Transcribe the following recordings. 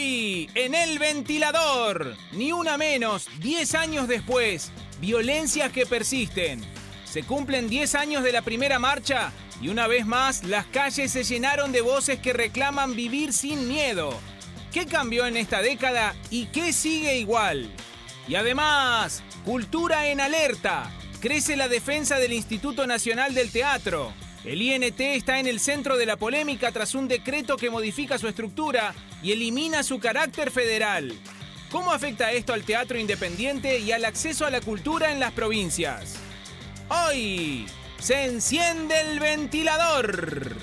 Hoy, en El Ventilador, ni una menos, 10 años después, violencias que persisten. Se cumplen 10 años de la primera marcha y una vez más las calles se llenaron de voces que reclaman vivir sin miedo. ¿Qué cambió en esta década y qué sigue igual? Y además, cultura en alerta. Crece la defensa del Instituto Nacional del Teatro. El INT está en el centro de la polémica tras un decreto que modifica su estructura y elimina su carácter federal. ¿Cómo afecta esto al teatro independiente y al acceso a la cultura en las provincias? Hoy se enciende el ventilador.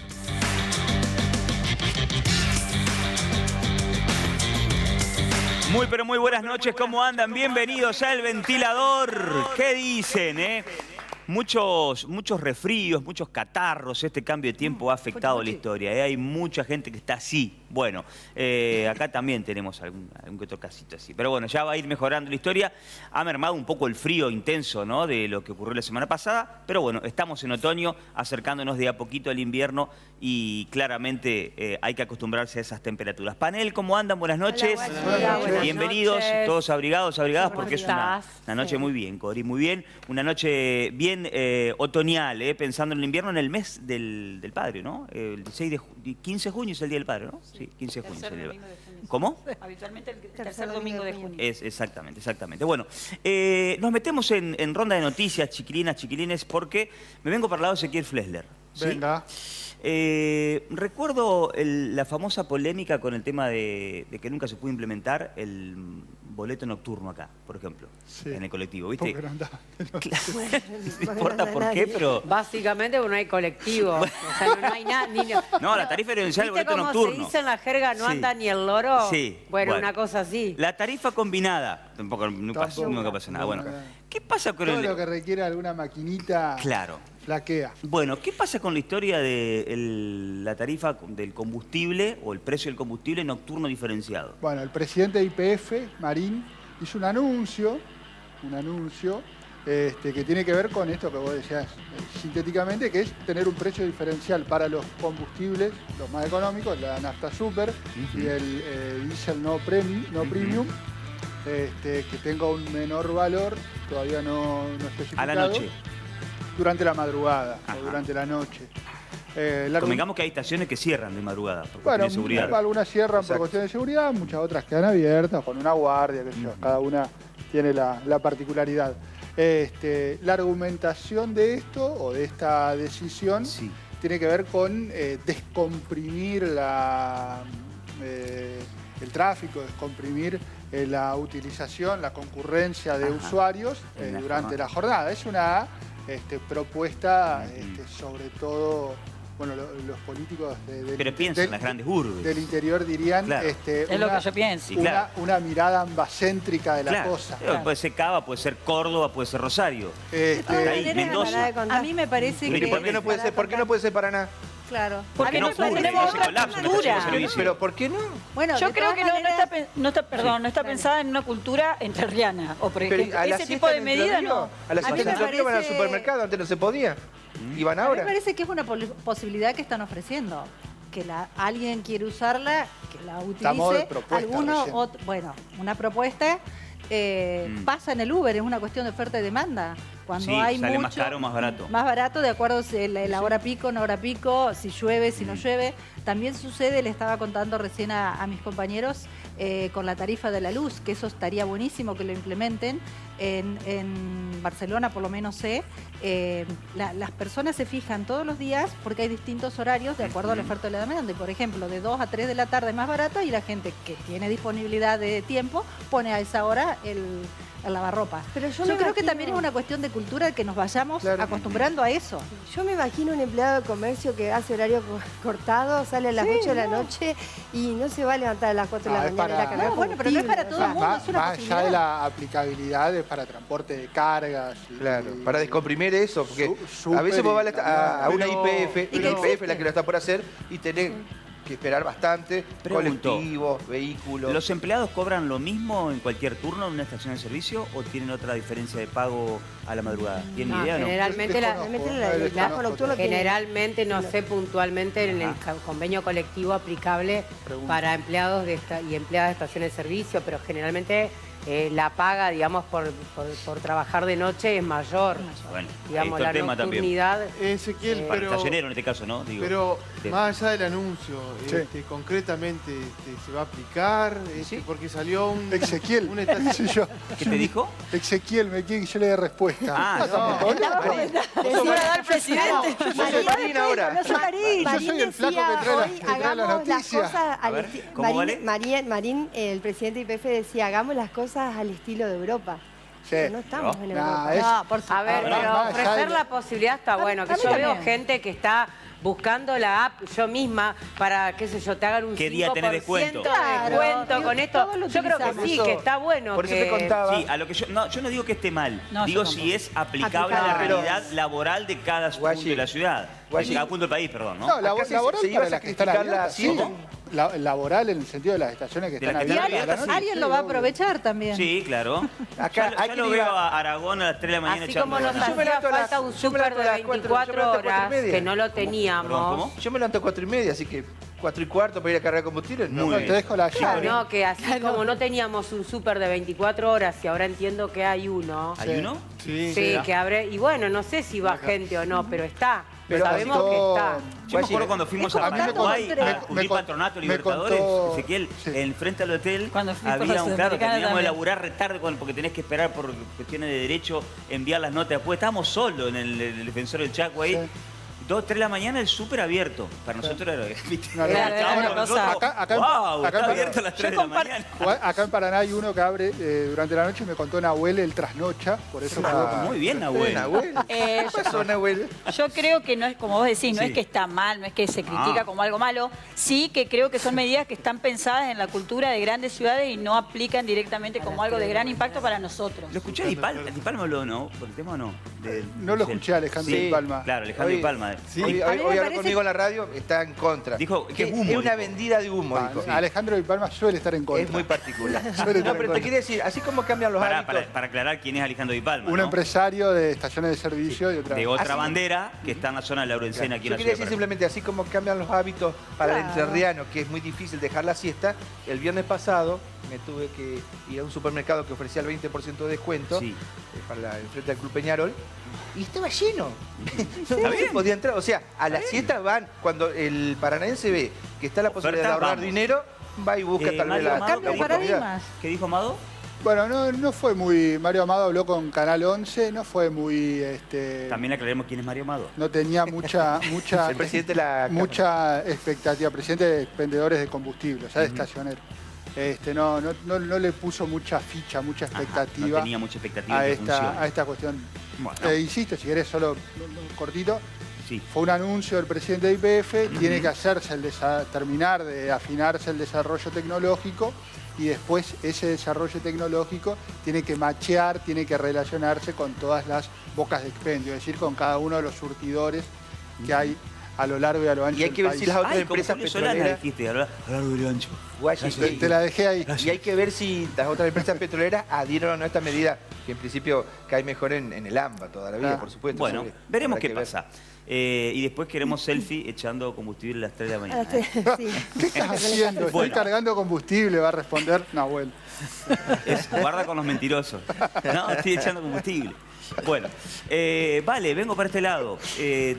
Muy pero muy buenas noches, ¿cómo andan? Bienvenidos a El Ventilador. ¿Qué dicen, Muchos resfríos, muchos catarros. Este cambio de tiempo ha afectado la historia. Hay mucha gente que está así. Bueno, acá también tenemos algún que otro casito así. Pero bueno, ya va a ir mejorando la historia. Ha mermado un poco el frío intenso, ¿no?, de lo que ocurrió la semana pasada. Pero bueno, estamos en otoño, acercándonos de a poquito al invierno y claramente hay que acostumbrarse a esas temperaturas. Panel, ¿cómo andan? Buenas noches. Hola, Bienvenidos, noches. todos abrigados, abrigadas, porque es una noche Sí. muy bien, Cori, muy bien. Una noche bien otoñal, pensando en el invierno, en el mes del Padre, ¿no? El 15 de junio es el Día del Padre, ¿no? Sí, 15 de junio. Es el día. ¿Cómo? Habitualmente el tercer domingo de junio. Exactamente. Bueno, nos metemos en ronda de noticias, chiquilinas, chiquilines, porque me vengo para el lado de Ezequiel Flesler. ¿Sí? Venga. Recuerdo la famosa polémica con el tema de que nunca se pudo implementar el boleto nocturno acá, por ejemplo, Sí. en el colectivo, ¿viste? Porque no andaba. No importa por qué, pero... Básicamente porque no hay colectivo. O sea, no hay nada. No, la tarifa diferencial del ¿Viste boleto cómo nocturno. se dice en la jerga, no Sí. anda ni el loro? Sí. Bueno, una cosa así. La tarifa combinada, tampoco nunca pasa nada. Bueno, ¿qué pasa con Todo el...? lo que requiere alguna maquinita Claro. flaquea. Bueno, ¿qué pasa con la historia de la tarifa del combustible o el precio del combustible nocturno diferenciado? Bueno, el presidente de YPF, Marín, hizo un anuncio que tiene que ver con esto que vos decías sintéticamente, que es tener un precio diferencial para los combustibles, los más económicos, la nafta super y el diésel no premium, que tenga un menor valor, todavía no especificado. A la noche. Durante la madrugada. Ajá. O durante la noche. Convengamos que hay estaciones que cierran de madrugada por Bueno, cuestiones de seguridad. algunas cierran Exacto. por cuestiones de seguridad, muchas otras quedan abiertas con una guardia, qué sé yo, cada una tiene la particularidad. La argumentación de esto o de esta decisión Sí. tiene que ver con descomprimir el tráfico, descomprimir la utilización, la concurrencia de usuarios durante la jornada. Es una propuesta, sobre todo, bueno, los políticos Pero piensa en las grandes urbes. del interior dirían, Claro. Es lo que yo pienso. Sí, claro. una mirada ambacéntrica de la Claro. cosa. Puede ser Cava, puede ser Córdoba, puede ser Rosario. Ahí, Manera, Mendoza. A mí me parece Pero que... ¿Por qué no puede ser? ¿Por qué no puede ser Paraná? Claro. Porque A mí no me cubre, parece se que- colapsa una estación de servicio. Pero ¿por qué no? Bueno, Yo de creo todas que no maneras- está pensada en una cultura entrerriana. O por Pero ejemplo, a la ese siesta tipo de en Entre medidas Ríos, no. A la A siesta mí en me Entre Ríos van al parece- supermercado, antes no se podía. ¿Y van A mí me ahora? parece que es una posibilidad que están ofreciendo. Que alguien quiere usarla, que la Estamos de utilice. propuesta recién. Bueno, una propuesta pasa en el Uber, es una cuestión de oferta y demanda. Cuando Sí, hay sale mucho, más caro o más barato. Más barato, de acuerdo si la hora pico, no hora pico, si llueve, si no llueve. También sucede, le estaba contando recién a mis compañeros, con la tarifa de la luz, que eso estaría buenísimo que lo implementen. En Barcelona, por lo menos sé, las personas se fijan todos los días porque hay distintos horarios de acuerdo a la oferta y la demanda. Y, por ejemplo, de 2 a 3 de la tarde es más barato y la gente que tiene disponibilidad de tiempo pone a esa hora el lavarropas. Pero Yo creo que también es una cuestión de cultura que nos vayamos Claro. acostumbrando a eso. Yo me imagino un empleado de comercio que hace horario cortado, sale a las 8 de la noche y no se va a levantar a las 4 de la Ah, es mañana. para- a cargar No, bueno, pero no es para todo el combustible, mundo, es una Más allá posibilidad. de la aplicabilidad es para transporte de cargas. Claro, para descomprimir eso, porque Súper a veces vos vas a una pero- YPF, pero- la YPF es la que lo está por hacer, y tenés que esperar bastante. Pregunto, Colectivos, vehículos. ¿Los empleados cobran lo mismo en cualquier turno en una estación de servicio o tienen otra diferencia de pago a la madrugada? ¿Tienen idea o no? Generalmente el trabajo nocturno Generalmente, no sé puntualmente en el convenio colectivo aplicable para empleados y empleadas de estaciones de servicio, pero generalmente la paga, digamos, por trabajar de noche es mayor. Bueno, digamos, ahí la está el tema también. nocturnidad. Ezequiel, Para el pero, tallerero en este caso, ¿no? Digo, pero sí. más allá del anuncio, Sí. concretamente se va a aplicar, Sí. porque salió un... Ezequiel, una estación- sí, yo. ¿Qué te dijo? Ezequiel, me quiere que yo le dé respuesta. Ah, No, Decía dar presidente. Yo soy Marín ahora. Yo soy el flaco que trae la hagamos las noticia. cosas A ver, ¿cómo vale? Marín, el presidente de IPF decía, hagamos las cosas al estilo de Europa. Sí. Pero no estamos en Europa. No, por A ver, Ahora, pero más allá ofrecer de- la posibilidad está bueno. Que a mí yo veo también. gente que está buscando la app yo misma para, qué sé yo, te hagan un ¿Qué día tenés descuento? de Claro, descuento digo, con esto. todos lo Yo creo que utilizamos. sí, que está bueno. Por eso que... te contaba. Sí, a lo que yo no digo que esté mal. No, digo yo si es aplicable a la Aplicable. realidad laboral de cada punto Guachi. de la ciudad. Guachi. De cada punto del país, perdón, ¿no? No, Acá se laboral iba a para las que están sacrificar la abiertas, sí. siesta. Laboral en el sentido de las estaciones que De están las que Y están abiertas. abiertas, a la noche, alguien sí, lo va a obvio. aprovechar también. Sí, claro. Acá ya hay lo que veo ir a- a Aragón a las 3 de la mañana Así echando como nos ganas. Yo me hacía levanto a las- falta un yo me súper levanto de a las 4, 24 yo me levanto a las horas 4:30. que no lo Perdón, teníamos. ¿cómo? Yo me levanto a 4:30, así que 4:15 para ir a cargar combustible. Muy No, bien. te dejo la llave. No, que así como no teníamos un súper de 24 horas y ahora entiendo que hay uno. ¿Hay uno? Sí, Sí, que abre. Y bueno, no sé si va gente o no, pero está. Pero sabemos costó- que está. Yo me acuerdo cuando fuimos a A mí me Paraguay contó- a cubrir me Patronato me Libertadores, contó- Ezequiel, sí. en frente al hotel Cuando fui por había la un claro, Sudamericana teníamos que también. laburar retarde porque tenés que esperar por cuestiones de derecho, enviar las notas después. Estábamos solos en el defensor del Chaco ahí. Sí. 2, 3 de la mañana el súper abierto. Para nosotros era, ¿viste? No, no, Estábamos una cosa- nosotros, Acá- wow, acá- está abierto a las 3 de la mañana. Acá en Paraná hay uno que abre durante la noche y me contó Nahuel el trasnocha, por eso Ah. Muy bien, Nahuel. Nahuel. ¿Qué pasó, Nahuel? Yo creo que no es, como vos decís, no Sí. es que está mal, no es que se critica Ah. como algo malo. Sí que creo que son medidas que están pensadas en la cultura de grandes ciudades y no aplican directamente como algo de gran impacto para nosotros. ¿Lo escuché Di Palma? ¿Di Palma habló, no? ¿Por el tema o no? No lo escuché a Alejandro Sí. Di Palma. Claro, Alejandro Hoy- Di Palma. Sí, Di- hoy me habló parece- conmigo en la radio, está en contra. Dijo que es humo, Es una dijo. vendida de humo, dijo. Alejandro Di Palma suele estar en contra. Es muy particular. Suele estar No, en pero te contra. quería decir, así como cambian los Para, hábitos... para aclarar quién es Alejandro Di Palma, Un ¿no? empresario de estaciones de servicio y otra. De otra Así- bandera que está en la zona de Laurencena, aquí en Yo la quería ciudad. decir simplemente, así como cambian los hábitos para el Claro. entrerriano, que es muy difícil dejar la siesta, el viernes pasado me tuve que ir a un supermercado que ofrecía el 20% de descuento Sí. para enfrente del Club Peñarol y estaba lleno. Está No se bien. podía entrar. O sea, a las siestas van, cuando el paranaense ve que está la posibilidad de Oferta, ahorrar vamos. dinero, va y busca tal vez Mario la Amado, Cambio de ¿qué dijo? paradigmas. ¿Qué dijo Amado? Bueno, no fue muy... Mario Amado habló con Canal 11, no fue muy... También aclaremos quién es Mario Amado. No tenía mucha El presidente de la mucha expectativa, presidente de vendedores de combustible, o sea, de estacionero. No le puso mucha ficha, mucha Ajá, expectativa no tenía mucha expectativa a de que esta funcione. cuestión. Bueno, Insisto, si querés solo cortito, sí. fue un anuncio del presidente de IPF, tiene que hacerse terminar de afinarse el desarrollo tecnológico y después ese desarrollo tecnológico tiene que machear, tiene que relacionarse con todas las bocas de expendio, es decir, con cada uno de los surtidores que hay a lo largo y a lo ancho Y hay del que ver país. si las otras Ay, como empresas Julio Solana petroleras... dijiste, a lo largo del ancho. Guachi, Te la dejé ahí. Y hay que ver si las otras empresas petroleras adhieren o no a esta medida, que en principio cae mejor en el AMBA toda la vida, Ah. por supuesto. Bueno, Sobre- veremos habrá qué que ver. pasa. Y después queremos selfie echando combustible a las 3 de la mañana. Sí. ¿Qué estás haciendo? Estoy Bueno. cargando combustible, va a responder Nahuel. Guarda con los mentirosos. No, estoy echando combustible. Bueno, vale, vengo para este lado.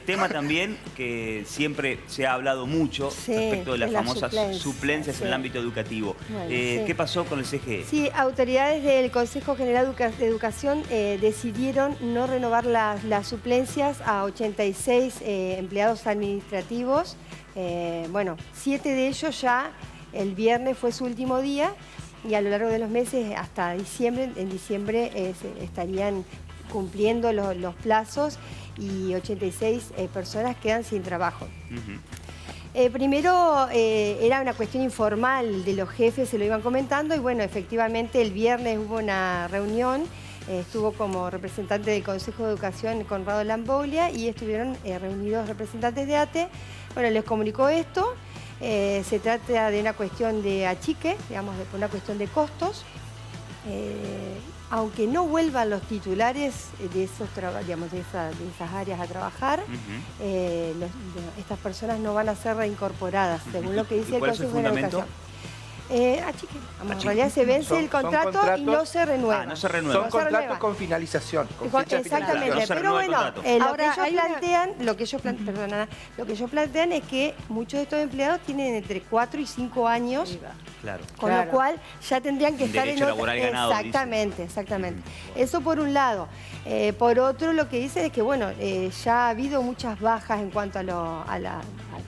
Tema también que siempre se ha hablado mucho Sí, respecto de las de las famosas suplencias, suplencias en sí. el ámbito educativo. Bueno, sí. ¿Qué pasó con el CGE? Sí, autoridades del Consejo General de Educación decidieron no renovar las suplencias a 86 empleados administrativos. 7 de ellos ya el viernes fue su último día y a lo largo de los meses hasta diciembre, en diciembre se estarían cumpliendo los plazos y 86 personas quedan sin trabajo. Ujú. Primero era una cuestión informal de los jefes, se lo iban comentando y bueno, efectivamente el viernes hubo una reunión, estuvo como representante del Consejo de Educación Conrado Lambolia y estuvieron reunidos representantes de ATE. Bueno, les comunicó esto Se trata de una cuestión de achique, digamos, de una cuestión de costos. Aunque no vuelvan los titulares de digamos, de esas áreas a trabajar, estas personas no van a ser reincorporadas, según lo que dice el Consejo de Educación. Achique. En realidad se vence el contrato y no se renueva. No se renueva. Son contratos con finalización. Exactamente, no se pero bueno, Ahora, lo que ellos plantean es que muchos de estos empleados tienen entre 4 y 5 años. Claro. Con lo cual ya tendrían que estar derecho laboral ganado, exactamente. Eso por un lado. Por otro, lo que dice es que, bueno, ya ha habido muchas bajas en cuanto a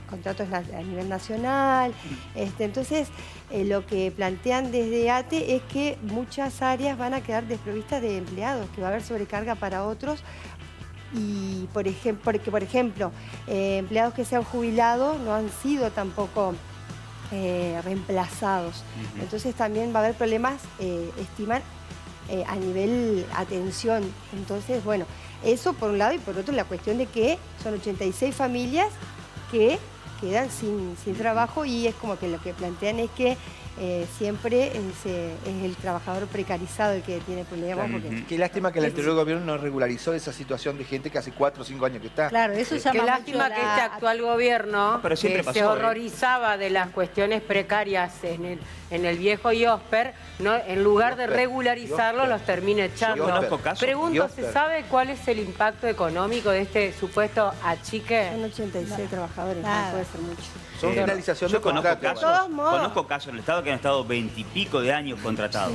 contratos a nivel nacional. Entonces, lo que plantean desde ATE es que muchas áreas van a quedar desprovistas de empleados, que va a haber sobrecarga para otros. Y, por ejemplo, empleados que se han jubilado no han sido tampoco reemplazados. Entonces también va a haber problemas, estiman, a nivel atención. Entonces, bueno, eso por un lado, y por otro la cuestión de que son 86 familias que quedan sin trabajo, y es como que lo que plantean es que siempre es el trabajador precarizado el que tiene problemas. Claro. Porque Qué lástima que el anterior gobierno no regularizó esa situación de gente que hace 4 o 5 años que está. Claro, eso llama Qué mucho lástima que este actual gobierno pero siempre pasó, se horrorizaba de las cuestiones precarias en el viejo IOSPER, ¿no? En lugar de regularizarlo, los termina echando. Yo conozco casos. Pregunto, ¿se sabe cuál es el impacto económico de este supuesto achique? son 86 trabajadores, no puede ser mucho. Son finalización de Yo conozco contratos. casos en el Estado que han estado 20 y pico de años contratados.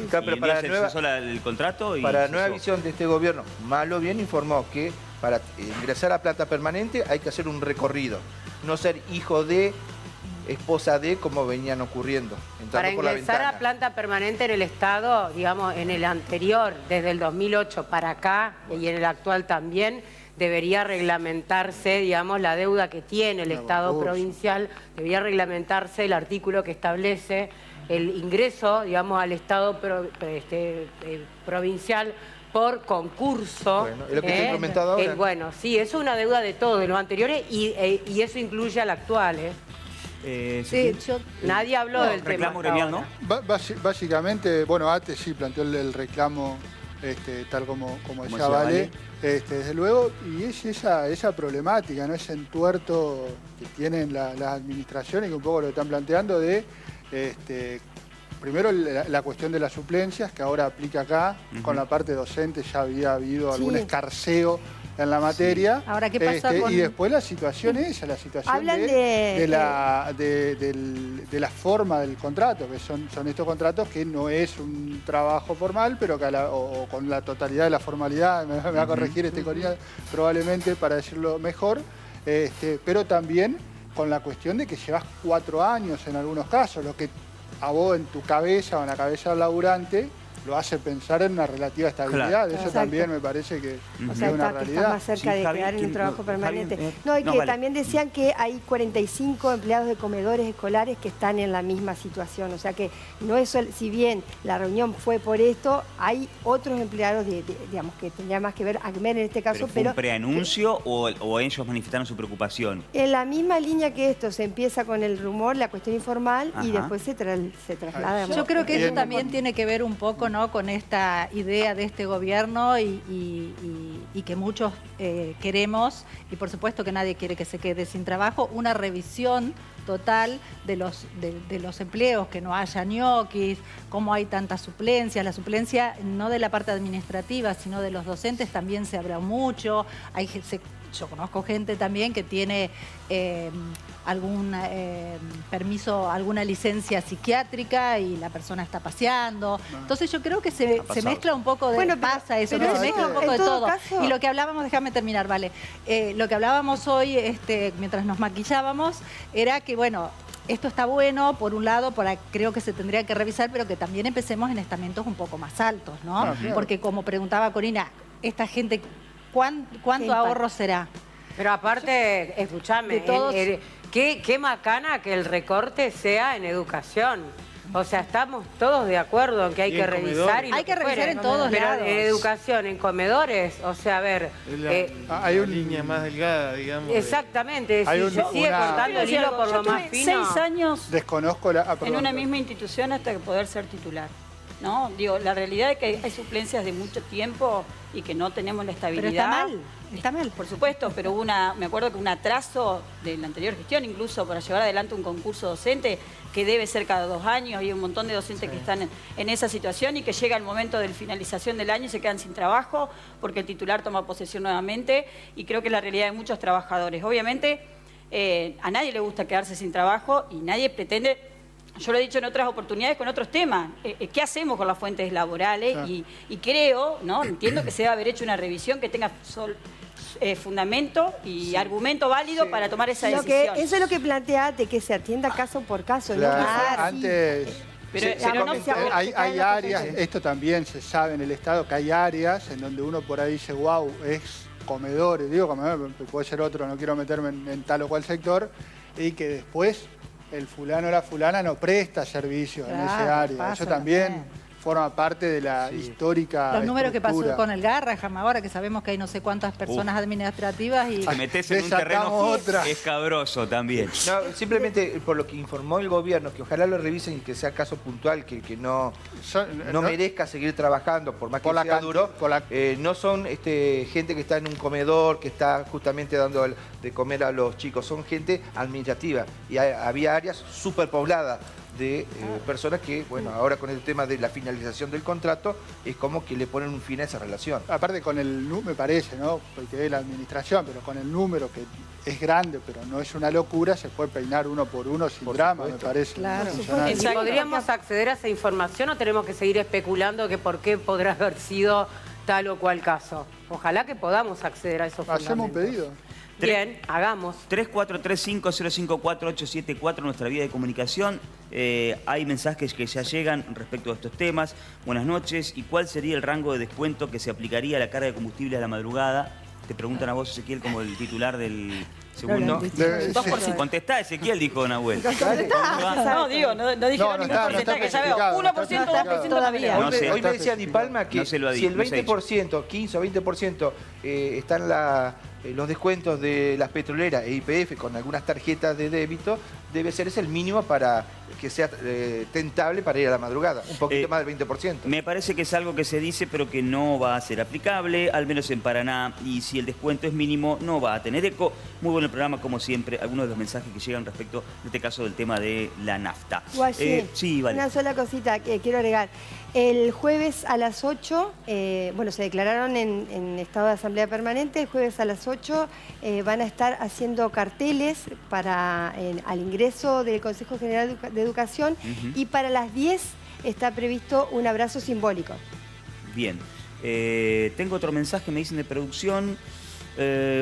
Claro, pero Y para un día nueva- se cesó el contrato y Para la cesó. nueva visión de este gobierno, mal o bien informó que para ingresar a planta permanente hay que hacer un recorrido, no ser hijo de, esposa de, como venían ocurriendo, entrando Para por la ingresar ventana. a planta permanente en el Estado, digamos, en el anterior, desde el 2008 para acá, y en el actual también, debería reglamentarse, digamos, la deuda que tiene el Estado provincial, debería reglamentarse el artículo que establece el ingreso, digamos, al Estado provincial por concurso. Bueno, es lo que está implementado ahora. Bueno, sí, eso es una deuda de todos, de los anteriores, y eso incluye al actual, Sí, Nadie habló del tema. Reclamo hasta gremial, ahora. ¿no? Básicamente, bueno, ATE sí planteó el reclamo tal como decía Vale, desde luego, y es esa problemática, ¿no? Ese entuerto que tienen las administraciones, que un poco lo están planteando de, primero la cuestión de las suplencias, que ahora aplica acá, con la parte docente ya había habido algún escarceo en la materia. Ahora, ¿qué pasa con...? Y después la situación esa, la situación Hablan de la forma del contrato, que son estos contratos que no es un trabajo formal, pero que o con la totalidad de la formalidad, me va a corregir Corina probablemente para decirlo mejor, pero también con la cuestión de que llevas 4 años en algunos casos, lo que a vos en tu cabeza o en la cabeza del laburante lo hace pensar en una relativa estabilidad. Claro. Eso Exacto. también me parece que O sea, es una que está realidad. más cerca Sí, de Javier, quedar en un trabajo permanente. Javier, No, y no, que vale. también decían que hay 45 empleados de comedores escolares que están en la misma situación. O sea que no es si bien la reunión fue por esto, hay otros empleados, digamos, que tendría más que ver, ACMER en este caso, ¿Fue un preanuncio o ellos manifestaron su preocupación? en la misma línea que esto, se empieza con el rumor, la cuestión informal, y Ajá. después se traslada. Yo creo que eso Bien. también tiene que ver un poco, ¿no?, con esta idea de este gobierno y que muchos queremos, y por supuesto que nadie quiere que se quede sin trabajo, una revisión total de los empleos, que no haya ñoquis, cómo hay tantas suplencias. La suplencia no de la parte administrativa, sino de los docentes también se habló mucho. Yo conozco gente también que tiene algún permiso, alguna licencia psiquiátrica y la persona está paseando. Entonces yo creo que se mezcla un poco de... Bueno, pasa eso, pero ¿no? Se eso, mezcla un poco en de todo todo. caso- Y lo que hablábamos, déjame terminar, Vale. Lo que hablábamos hoy, mientras nos maquillábamos, era que, bueno, esto está bueno, por un lado, creo que se tendría que revisar, pero que también empecemos en estamentos un poco más altos, ¿no? Claro. Porque como preguntaba Corina, esta gente, ¿cuánto impacto? ahorro será? Pero aparte, escúchame, De todos- qué macana que el recorte sea en educación. O sea, estamos todos de acuerdo en que hay Y que en revisar. comedores. Y lo Hay que revisar fuere. en todos Pero lados. en educación, en comedores, o sea, a ver... Hay una línea más delgada, digamos. exactamente, Hay si se sigue cortando el hilo por Yo lo más tuve fino... 6 años Desconozco la... en perdón. una misma institución hasta que poder ser titular. ¿No? Digo, la realidad es que hay suplencias de mucho tiempo y que no tenemos la estabilidad. Pero está mal. Por supuesto, pero hubo me acuerdo que un atraso de la anterior gestión, incluso para llevar adelante un concurso docente que debe ser cada 2 años, y hay un montón de docentes que están en esa situación y que llega el momento de la finalización del año y se quedan sin trabajo porque el titular toma posesión nuevamente, y creo que es la realidad de muchos trabajadores. Obviamente, a nadie le gusta quedarse sin trabajo y nadie pretende... Yo lo he dicho en otras oportunidades con otros temas. ¿Qué hacemos con las fuentes laborales? Y creo, ¿no? Entiendo que se debe haber hecho una revisión que tenga fundamento y argumento válido para tomar esa decisión. Eso es lo que planteaste, que se atienda caso por caso. Claro, ¿no? antes... hay áreas, esto también se sabe en el Estado, que hay áreas en donde uno por ahí dice, wow, es comedor, digo comedor, puede ser otro, no quiero meterme en tal o cual sector, y que después el fulano o la fulana no presta servicios en ese área. Eso también forma parte de la histórica Los números que estructura. pasó con el Garraham ahora, que sabemos que hay no sé cuántas personas administrativas y... Te metés en un terreno escabroso también. No, simplemente por lo que informó el gobierno, que ojalá lo revisen y que sea caso puntual, que no merezca seguir trabajando, por más que sea duro. No son gente que está en un comedor, que está justamente dando de comer a los chicos, son gente administrativa. Y había áreas superpobladas de personas que, bueno, ahora con el tema de la finalización del contrato, es como que le ponen un fin a esa relación. Aparte con el número, me parece, ¿no? Porque es la administración, pero con el número que es grande, pero no es una locura, se puede peinar uno por uno sin drama, me parece. Claro. ¿Y podríamos acceder a esa información o tenemos que seguir especulando que por qué podrá haber sido tal o cual caso? Ojalá que podamos acceder a esos fundamentos. Hacemos un pedido. Bien, hagamos. 3435-054-874, nuestra vía de comunicación. Hay mensajes que ya llegan respecto a estos temas. Buenas noches. ¿Y cuál sería el rango de descuento que se aplicaría a la carga de combustible a la madrugada? Te preguntan a vos, Ezequiel, como el titular del segundo. 2%. Contestá, Ezequiel, dijo Nahuel. No, digo, no dije ningún porcentaje, que ya veo 1%, 2% todavía. Hoy me decía Di Palma que si el 20%, 15 o 20% están los descuentos de las petroleras e YPF con algunas tarjetas de débito, debe ser ese el mínimo para que sea tentable para ir a la madrugada, un poquito más del 20%. Me parece que es algo que se dice pero que no va a ser aplicable, al menos en Paraná, y si el descuento es mínimo no va a tener eco. Muy bueno el programa, como siempre, algunos de los mensajes que llegan respecto, en este caso, del tema de la nafta. Sí, vale. Una sola cosita que quiero agregar. El jueves a las 8, bueno, se declararon en estado de asamblea permanente, el jueves a las 8 van a estar haciendo carteles al ingreso del Consejo General de Educación y para las 10 está previsto un abrazo simbólico. Bien. Tengo otro mensaje, me dicen de producción.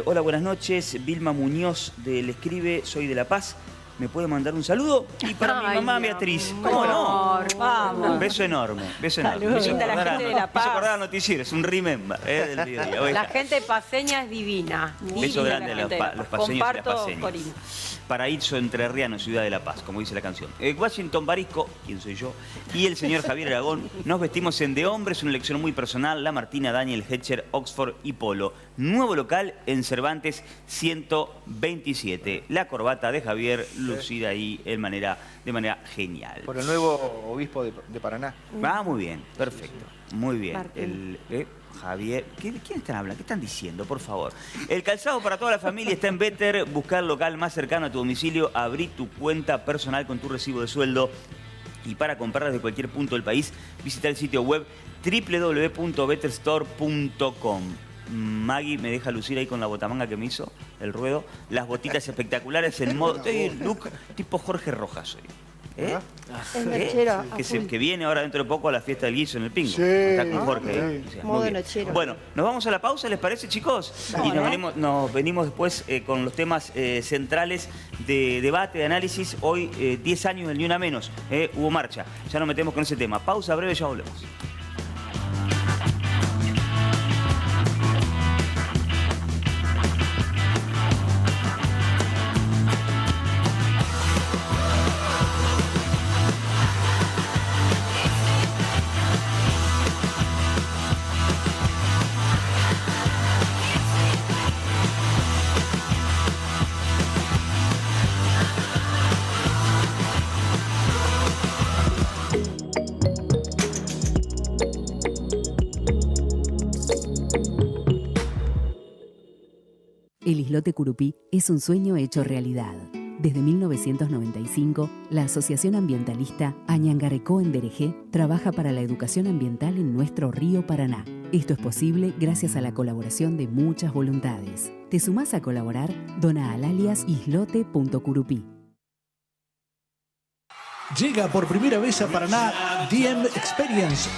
Hola, buenas noches. Vilma Muñoz Le Escribe, soy de La Paz. ¿Me puede mandar un saludo? Y para mi mamá Beatriz. ¿Cómo no? Vamos. Beso enorme, beso enorme. Salud. Linda la gente de La Paz. Me hizo acordar al noticiero, es un remember del mediodía. La gente paseña es divina. Beso grande a los paseños y las paseñas. Corina. Paraíso entrerriano, ciudad de La Paz, como dice la canción. Washington Barisco, quien soy yo, y el señor Javier Aragón, nos vestimos en de hombres, una elección muy personal, La Martina, Daniel Hetcher, Oxford y Polo. Nuevo local en Cervantes 127. La corbata de Javier, lucida ahí de manera genial. Por el nuevo obispo de Paraná. Muy bien, perfecto. Muy bien. Javier, ¿quién están hablando? ¿Qué están diciendo, por favor? El calzado para toda la familia está en Better. Buscar el local más cercano a tu domicilio. Abrí tu cuenta personal con tu recibo de sueldo. Y para comprar desde cualquier punto del país, visita el sitio web www.betterstore.com. Maggie me deja lucir ahí con la botamanga que me hizo, el ruedo. Las botitas espectaculares en modo... look tipo Jorge Rojas hoy. Es nochero. Que viene ahora dentro de poco a la fiesta del guiso en el Pingo. Sí, está con Jorge. Modo nochero. Bueno, nos vamos a la pausa, ¿les parece, chicos? Y nos venimos después con los temas centrales de debate, de análisis. Hoy, 10 años del Ni Una Menos. Hubo marcha. Ya nos metemos con ese tema. Pausa breve, ya volvemos. Islote Curupí es un sueño hecho realidad. Desde 1995, la Asociación Ambientalista Añangarecó en Derejé trabaja para la educación ambiental en nuestro río Paraná. Esto es posible gracias a la colaboración de muchas voluntades. ¿Te sumás a colaborar? Dona al alias islote.curupí. Llega por primera vez a Paraná DM Experience.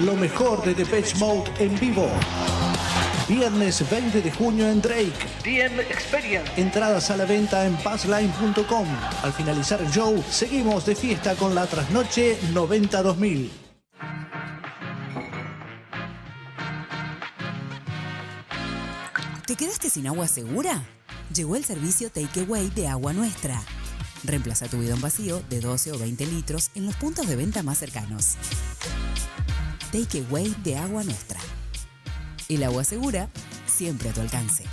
Lo mejor de Depeche Mode en vivo. Viernes 20 de junio en Drake. DM Experience. Entradas a la venta en passline.com. Al finalizar el show, seguimos de fiesta con la trasnoche 90-2000. ¿Te quedaste sin agua segura? Llegó el servicio Takeaway de Agua Nuestra. Reemplaza tu bidón vacío de 12 o 20 litros en los puntos de venta más cercanos. Takeaway de Agua Nuestra. El agua segura, siempre a tu alcance.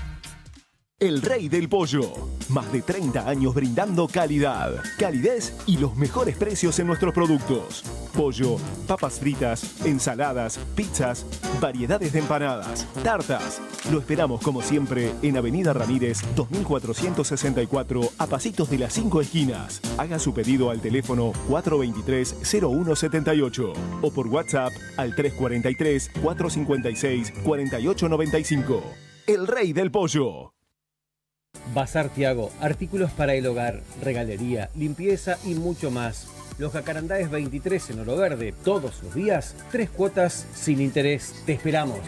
El Rey del Pollo. Más de 30 años brindando calidad, calidez y los mejores precios en nuestros productos. Pollo, papas fritas, ensaladas, pizzas, variedades de empanadas, tartas. Lo esperamos como siempre en Avenida Ramírez 2464 a pasitos de las 5 esquinas. Haga su pedido al teléfono 423-0178 o por WhatsApp al 343-456-4895. El Rey del Pollo. Bazar Tiago, artículos para el hogar, regalería, limpieza y mucho más. Los Jacarandáes 23 en Oro Verde, todos los días, 3 cuotas sin interés. Te esperamos.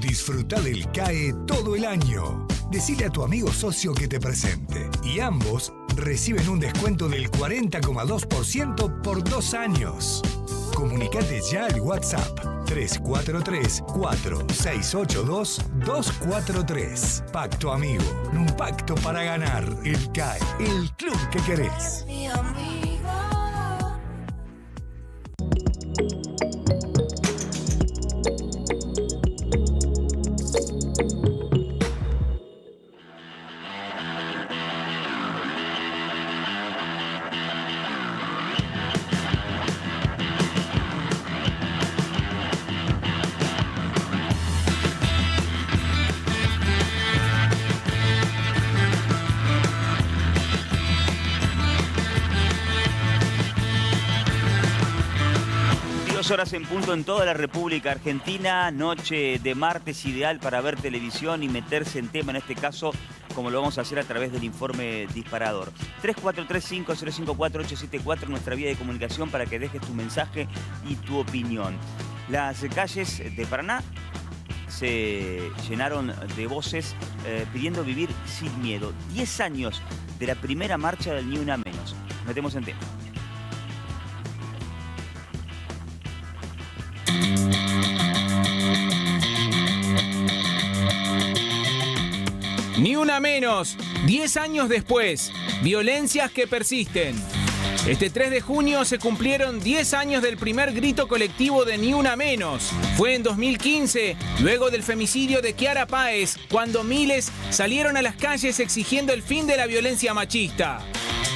Disfruta del CAE todo el año. Decile a tu amigo socio que te presente y ambos reciben un descuento del 40,2% por 2 años. Comunicate ya al WhatsApp 343-4682-243. Pacto Amigo, un pacto para ganar. El CAE, el club que querés. Horas en punto en toda la República Argentina, noche de martes ideal para ver televisión y meterse en tema, en este caso, como lo vamos a hacer a través del informe disparador. 3435-054-874, nuestra vía de comunicación para que dejes tu mensaje y tu opinión. Las calles de Paraná se llenaron de voces pidiendo vivir sin miedo. 10 años de la primera marcha del Ni Una Menos. Nos metemos en tema. Ni una menos, 10 años después, violencias que persisten. Este 3 de junio se cumplieron 10 años del primer grito colectivo de Ni Una Menos. Fue en 2015, luego del femicidio de Kiara Páez, cuando miles salieron a las calles exigiendo el fin de la violencia machista.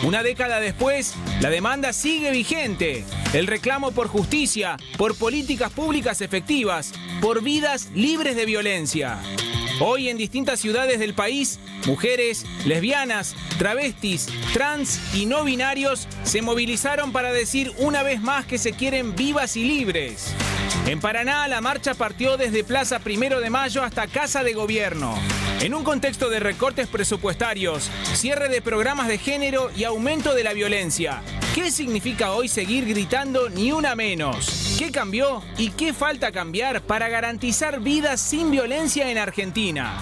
Una década después, la demanda sigue vigente. El reclamo por justicia, por políticas públicas efectivas, por vidas libres de violencia. Hoy en distintas ciudades del país, mujeres, lesbianas, travestis, trans y no binarios se movilizaron para decir una vez más que se quieren vivas y libres. En Paraná, la marcha partió desde Plaza 1 de Mayo hasta Casa de Gobierno. En un contexto de recortes presupuestarios, cierre de programas de género y aumento de la violencia. ¿Qué significa hoy seguir gritando Ni Una Menos? ¿Qué cambió y qué falta cambiar para garantizar vidas sin violencia en Argentina?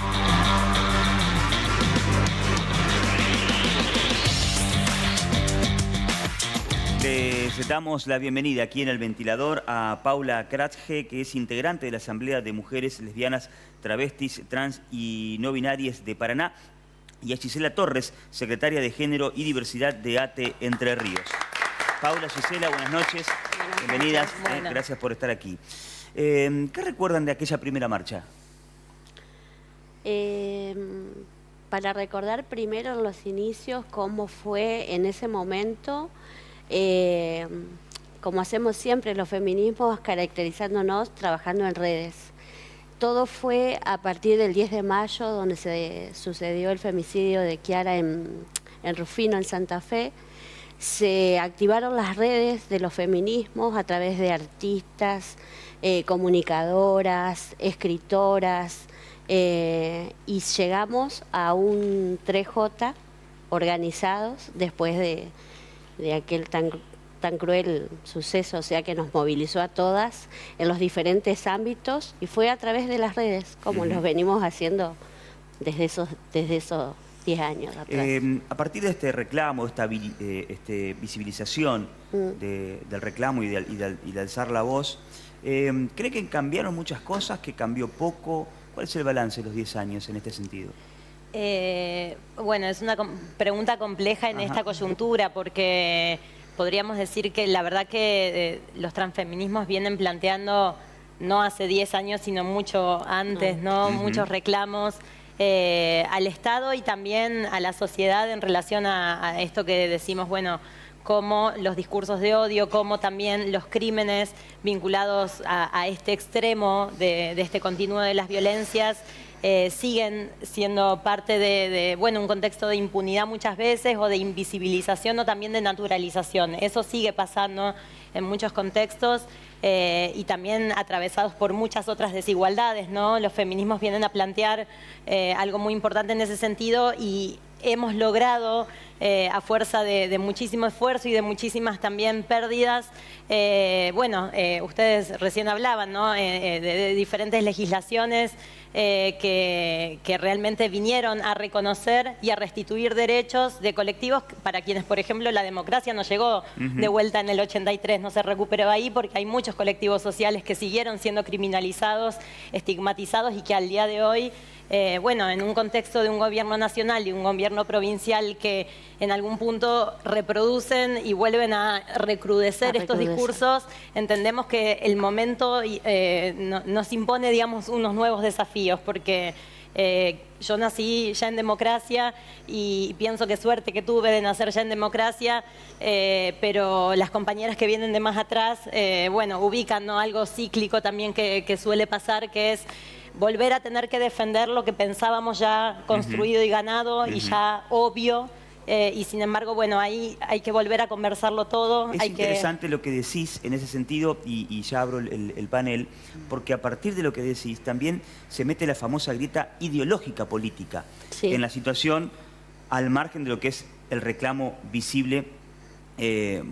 Les damos la bienvenida aquí en El Ventilador a Paula Kratzge, que es integrante de la Asamblea de Mujeres Lesbianas, Travestis, Trans y No Binarias de Paraná, y a Gisela Torres, secretaria de Género y Diversidad de ATE Entre Ríos. Paula, Gisela, buenas noches. Bienvenidas. Gracias por estar aquí. ¿Qué recuerdan de aquella primera marcha? Para recordar primero en los inicios cómo fue en ese momento, como hacemos siempre los feminismos, caracterizándonos trabajando en redes. Todo fue a partir del 10 de mayo, donde se sucedió el femicidio de Kiara en Rufino, en Santa Fe. Se activaron las redes de los feminismos a través de artistas, comunicadoras, escritoras, y llegamos a un 3J organizados después de aquel tan cruel suceso, o sea, que nos movilizó a todas en los diferentes ámbitos, y fue a través de las redes, como los venimos haciendo desde esos 10 años atrás. A partir de este reclamo, de esta visibilización del reclamo y de alzar la voz, ¿cree que cambiaron muchas cosas, que cambió poco? ¿Cuál es el balance de los 10 años en este sentido? Bueno, es una pregunta compleja en esta coyuntura, porque podríamos decir que la verdad que los transfeminismos vienen planteando, no hace 10 años, sino mucho antes, ¿no? Muchos reclamos al Estado y también a la sociedad en relación a esto que decimos, bueno, como los discursos de odio, como también los crímenes vinculados a este extremo de este continuo de las violencias, siguen siendo parte de bueno, un contexto de impunidad muchas veces, o de invisibilización, o también de naturalización. Eso sigue pasando en muchos contextos, y también atravesados por muchas otras desigualdades, ¿no? Los feminismos vienen a plantear algo muy importante en ese sentido, y hemos logrado, a fuerza de muchísimo esfuerzo y de muchísimas también pérdidas, bueno, ustedes recién hablaban, ¿no? De diferentes legislaciones que realmente vinieron a reconocer y a restituir derechos de colectivos para quienes, por ejemplo, la democracia no llegó de vuelta en el 83, no se recuperó ahí, porque hay muchos colectivos sociales que siguieron siendo criminalizados, estigmatizados, y que al día de hoy, bueno, en un contexto de un gobierno nacional y un gobierno provincial que en algún punto reproducen y vuelven a recrudecer estos discursos, entendemos que el momento nos impone, digamos, unos nuevos desafíos, porque yo nací ya en democracia y pienso que suerte que tuve de nacer ya en democracia, pero las compañeras que vienen de más atrás, bueno, ubican, ¿no? Algo cíclico también que suele pasar, que es volver a tener que defender lo que pensábamos ya construido y ganado y ya obvio, y sin embargo, bueno, ahí hay que volver a conversarlo todo. Es interesante lo que decís en ese sentido, y ya abro el panel, porque a partir de lo que decís también se mete la famosa grieta ideológica política en la situación, al margen de lo que es el reclamo visible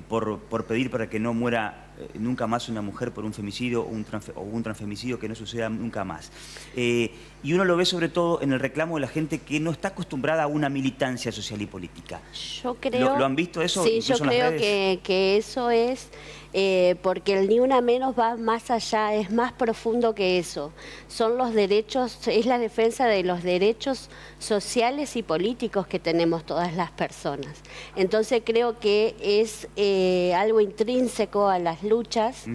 por pedir para que no muera nunca más una mujer por un femicidio o un transfemicidio, que no suceda nunca más. Y uno lo ve sobre todo en el reclamo de la gente que no está acostumbrada a una militancia social y política. Yo creo... ¿Lo han visto eso? Sí, yo creo que eso es... porque el Ni Una Menos va más allá, es más profundo que eso. Son los derechos, es la defensa de los derechos sociales y políticos que tenemos todas las personas. Entonces creo que es algo intrínseco a las luchas,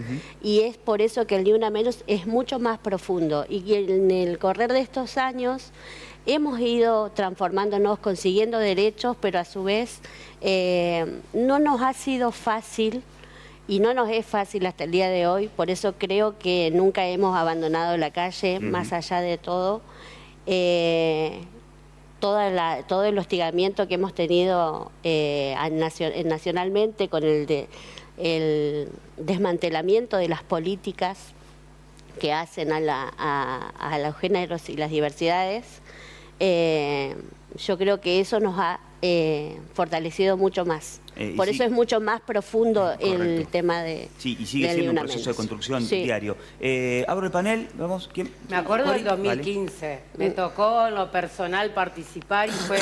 y es por eso que el Ni Una Menos es mucho más profundo, y en el correr de estos años hemos ido transformándonos, consiguiendo derechos, pero a su vez no nos ha sido fácil. Y no nos es fácil hasta el día de hoy, por eso creo que nunca hemos abandonado la calle, más allá de todo. Todo el hostigamiento que hemos tenido nacionalmente con el desmantelamiento de las políticas que hacen a los géneros y las diversidades, yo creo que eso nos ha fortalecido mucho más. Por eso es mucho más profundo el tema de... Sí, y sigue siendo un proceso de construcción diario. Abro el panel, vamos. ¿Quién? Me acuerdo del 2015. Vale. Me tocó en lo personal participar y fue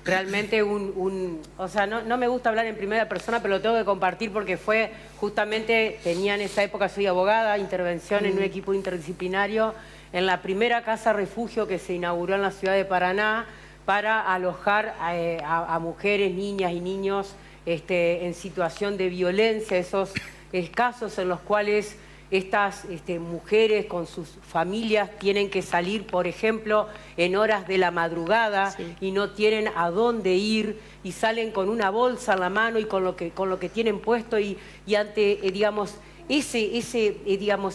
realmente o sea, no me gusta hablar en primera persona, pero lo tengo que compartir porque fue justamente, tenía en esa época, soy abogada, intervención en un equipo interdisciplinario en la primera casa refugio que se inauguró en la ciudad de Paraná para alojar a mujeres, niñas y niños en situación de violencia, esos casos en los cuales estas mujeres con sus familias tienen que salir, por ejemplo, en horas de la madrugada y no tienen a dónde ir y salen con una bolsa en la mano y con lo que tienen puesto y ante, digamos,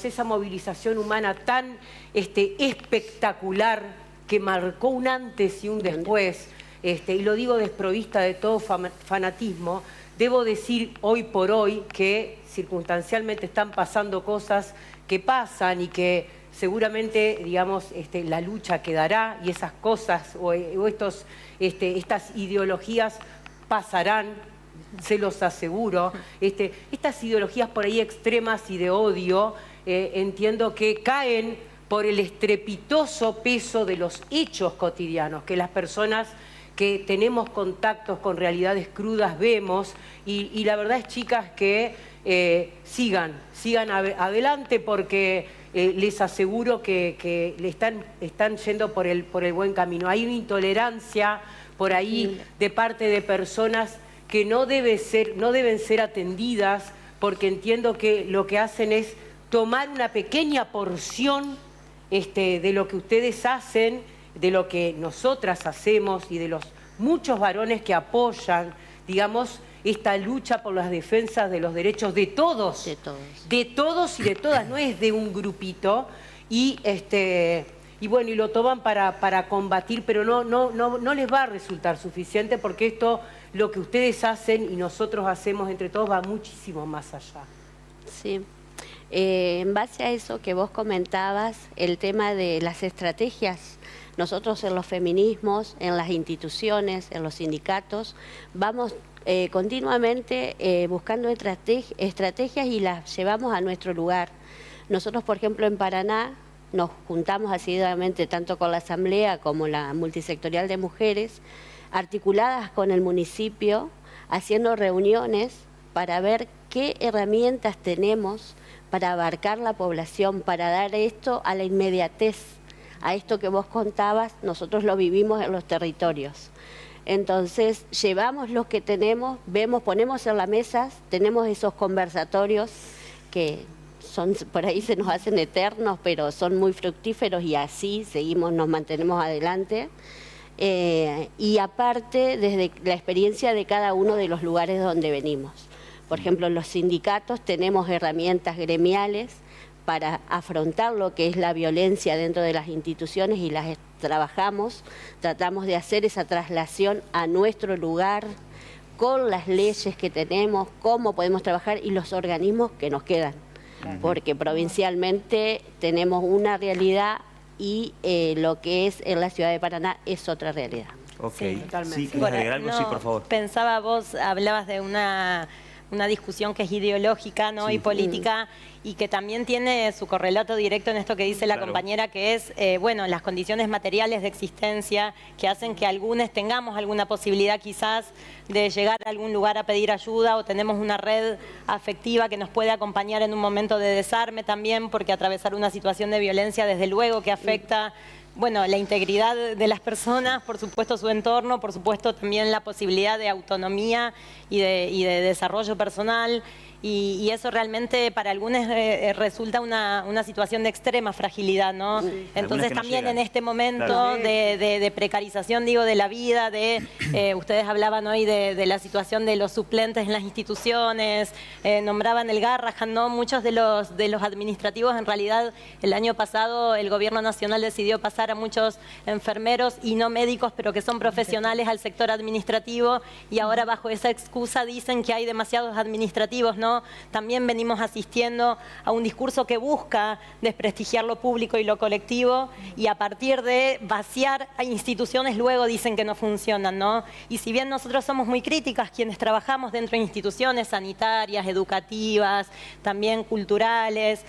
esa movilización humana tan espectacular que marcó un antes y un después, y lo digo desprovista de todo fanatismo, debo decir hoy por hoy que circunstancialmente están pasando cosas que pasan y que seguramente, digamos, la lucha quedará y esas cosas o estas ideologías pasarán, se los aseguro. Estas ideologías por ahí extremas y de odio, entiendo que caen por el estrepitoso peso de los hechos cotidianos, que las personas que tenemos contactos con realidades crudas vemos y la verdad es, chicas, que sigan adelante porque les aseguro que le están yendo por el buen camino. Hay una intolerancia por ahí de parte de personas que no deben ser atendidas porque entiendo que lo que hacen es tomar una pequeña porción de lo que ustedes hacen, de lo que nosotras hacemos y de los muchos varones que apoyan, digamos, esta lucha por las defensas de los derechos de todos. De todos y de todas, no es de un grupito. Y bueno, y lo toman para combatir, pero no les va a resultar suficiente porque esto, lo que ustedes hacen y nosotros hacemos entre todos, va muchísimo más allá. Sí. En base a eso que vos comentabas, el tema de las estrategias, nosotros en los feminismos, en las instituciones, en los sindicatos, vamos continuamente buscando estrategias y las llevamos a nuestro lugar. Nosotros, por ejemplo, en Paraná nos juntamos asiduamente tanto con la Asamblea como la Multisectorial de Mujeres, articuladas con el municipio, haciendo reuniones para ver qué herramientas tenemos para abarcar la población, para dar esto a la inmediatez, a esto que vos contabas, nosotros lo vivimos en los territorios. Entonces, llevamos lo que tenemos, vemos, ponemos en la mesa, tenemos esos conversatorios que son, por ahí se nos hacen eternos, pero son muy fructíferos y así seguimos, nos mantenemos adelante. Y aparte, desde la experiencia de cada uno de los lugares donde venimos. Por ejemplo, en los sindicatos tenemos herramientas gremiales para afrontar lo que es la violencia dentro de las instituciones y las trabajamos, tratamos de hacer esa traslación a nuestro lugar con las leyes que tenemos, cómo podemos trabajar y los organismos que nos quedan, porque provincialmente tenemos una realidad y lo que es en la ciudad de Paraná es otra realidad. Ok, sí, sí, ¿quieres agregar algo? Sí, por favor. Pensaba, vos hablabas de una discusión que es ideológica, ¿no? Y política, y que también tiene su correlato directo en esto que dice la compañera, que es, bueno, las condiciones materiales de existencia que hacen que algunos tengamos alguna posibilidad quizás de llegar a algún lugar a pedir ayuda, o tenemos una red afectiva que nos puede acompañar en un momento de desarme también, porque atravesar una situación de violencia desde luego que afecta, bueno, la integridad de las personas, por supuesto su entorno, por supuesto también la posibilidad de autonomía y de desarrollo personal. Y eso realmente para algunos resulta una situación de extrema fragilidad, ¿no? Sí. Entonces no también llegan en este momento de precarización, digo, de la vida, ustedes hablaban hoy de la situación de los suplentes en las instituciones, nombraban el Garrahan, ¿no? Muchos de los administrativos, en realidad, el año pasado el gobierno nacional decidió pasar a muchos enfermeros y no médicos, pero que son profesionales al sector administrativo, y ahora bajo esa excusa dicen que hay demasiados administrativos, ¿no? También venimos asistiendo a un discurso que busca desprestigiar lo público y lo colectivo, y a partir de vaciar a instituciones luego dicen que no funcionan, ¿no? Y si bien nosotros somos muy críticas quienes trabajamos dentro de instituciones sanitarias, educativas, también culturales,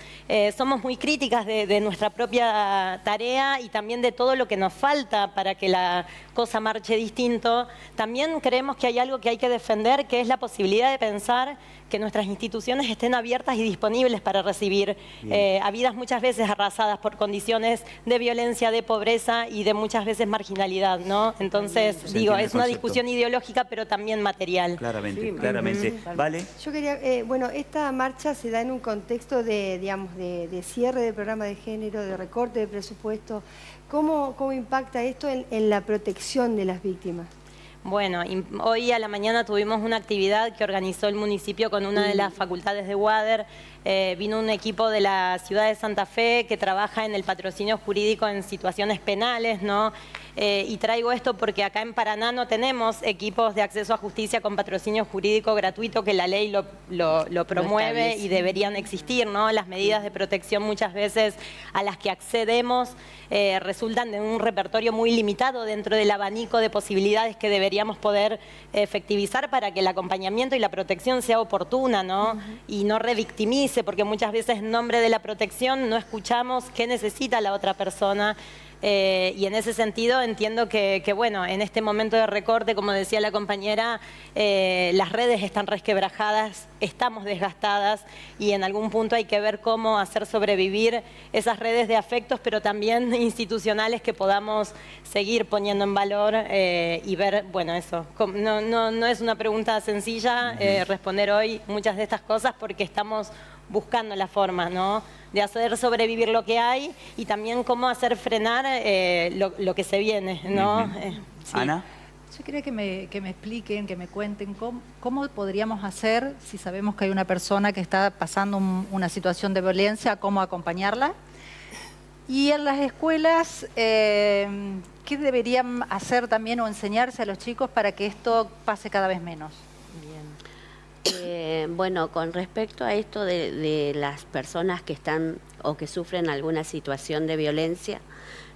somos muy críticas de nuestra propia tarea y también también de todo lo que nos falta para que la cosa marche distinto, también creemos que hay algo que hay que defender, que es la posibilidad de pensar que nuestras instituciones estén abiertas y disponibles para recibir a vidas muchas veces arrasadas por condiciones de violencia, de pobreza y de muchas veces marginalidad, ¿no? Entonces, digo, es una discusión ideológica, pero también material. Claramente, Sí, claramente. ¿Vale? Yo quería, bueno, esta marcha se da en un contexto de, digamos, de cierre del programa de género, de recorte de presupuesto. ¿Cómo impacta esto en la protección de las víctimas? Bueno, hoy a la mañana tuvimos una actividad que organizó el municipio con una de las facultades de UADER. Vino un equipo de la ciudad de Santa Fe que trabaja en el patrocinio jurídico en situaciones penales, ¿no? Y traigo esto porque acá en Paraná no tenemos equipos de acceso a justicia con patrocinio jurídico gratuito, que la ley lo promueve y deberían existir, ¿no? Las medidas de protección muchas veces a las que accedemos resultan de un repertorio muy limitado dentro del abanico de posibilidades que deberíamos poder efectivizar para que el acompañamiento y la protección sea oportuna, ¿no? Y no revictimice, porque muchas veces en nombre de la protección no escuchamos qué necesita la otra persona. Y en ese sentido entiendo que, bueno, en este momento de recorte, como decía la compañera, las redes están resquebrajadas, estamos desgastadas y en algún punto hay que ver cómo hacer sobrevivir esas redes de afectos, pero también institucionales que podamos seguir poniendo en valor y ver, bueno, eso. No es una pregunta sencilla responder hoy muchas de estas cosas porque estamos buscando la forma, ¿no?, de hacer sobrevivir lo que hay y también cómo hacer frenar lo que se viene, ¿no? Sí. Ana. Yo quería que me expliquen, que me cuenten cómo podríamos hacer, si sabemos que hay una persona que está pasando una situación de violencia, cómo acompañarla. Y en las escuelas, ¿qué deberían hacer también o enseñarse a los chicos para que esto pase cada vez menos? Bueno, con respecto a esto de las personas que están o que sufren alguna situación de violencia,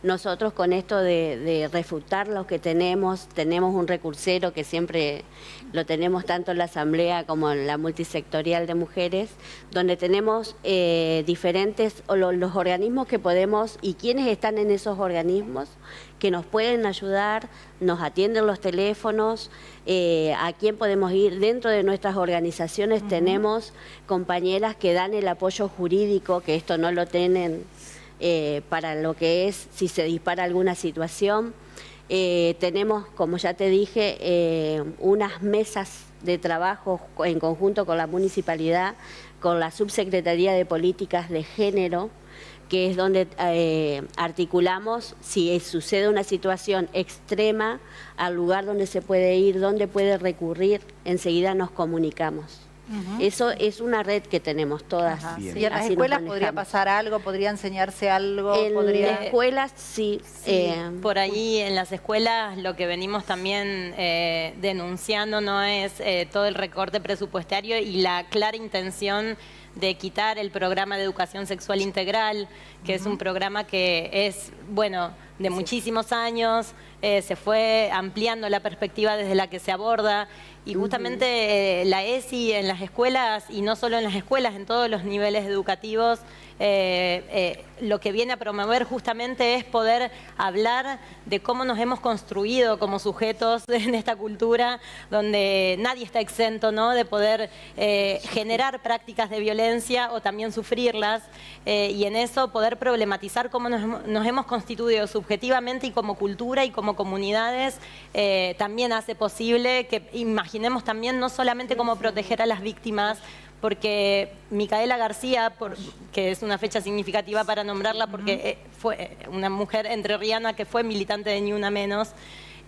nosotros con esto de refutar lo que tenemos un recursero que siempre lo tenemos tanto en la Asamblea como en la multisectorial de mujeres, donde tenemos diferentes, los organismos que podemos y quienes están en esos organismos que nos pueden ayudar, nos atienden los teléfonos, a quién podemos ir. Dentro de nuestras organizaciones tenemos compañeras que dan el apoyo jurídico, que esto no lo tienen para lo que es si se dispara alguna situación. Tenemos, como ya te dije, unas mesas de trabajo en conjunto con la municipalidad, con la Subsecretaría de Políticas de Género, que es donde articulamos si sucede una situación extrema, al lugar donde se puede ir, donde puede recurrir, enseguida nos comunicamos. Eso es una red que tenemos todas. Sí, en las escuelas podría pasar algo, podría enseñarse algo. En las escuelas sí. Por ahí en las escuelas lo que venimos también denunciando no es todo el recorte presupuestario y la clara intención de quitar el programa de educación sexual integral, que es un programa que es, bueno, de muchísimos años, se fue ampliando la perspectiva desde la que se aborda y justamente la ESI en las escuelas, y no solo en las escuelas, en todos los niveles educativos, lo que viene a promover justamente es poder hablar de cómo nos hemos construido como sujetos en esta cultura donde nadie está exento, ¿no?, de poder generar prácticas de violencia o también sufrirlas y en eso poder problematizar cómo nos hemos constituido subjetivamente y como cultura y como comunidades también hace posible que imaginemos también no solamente cómo proteger a las víctimas, porque Micaela García, que es una fecha significativa para nombrarla porque fue una mujer entrerriana que fue militante de Ni Una Menos,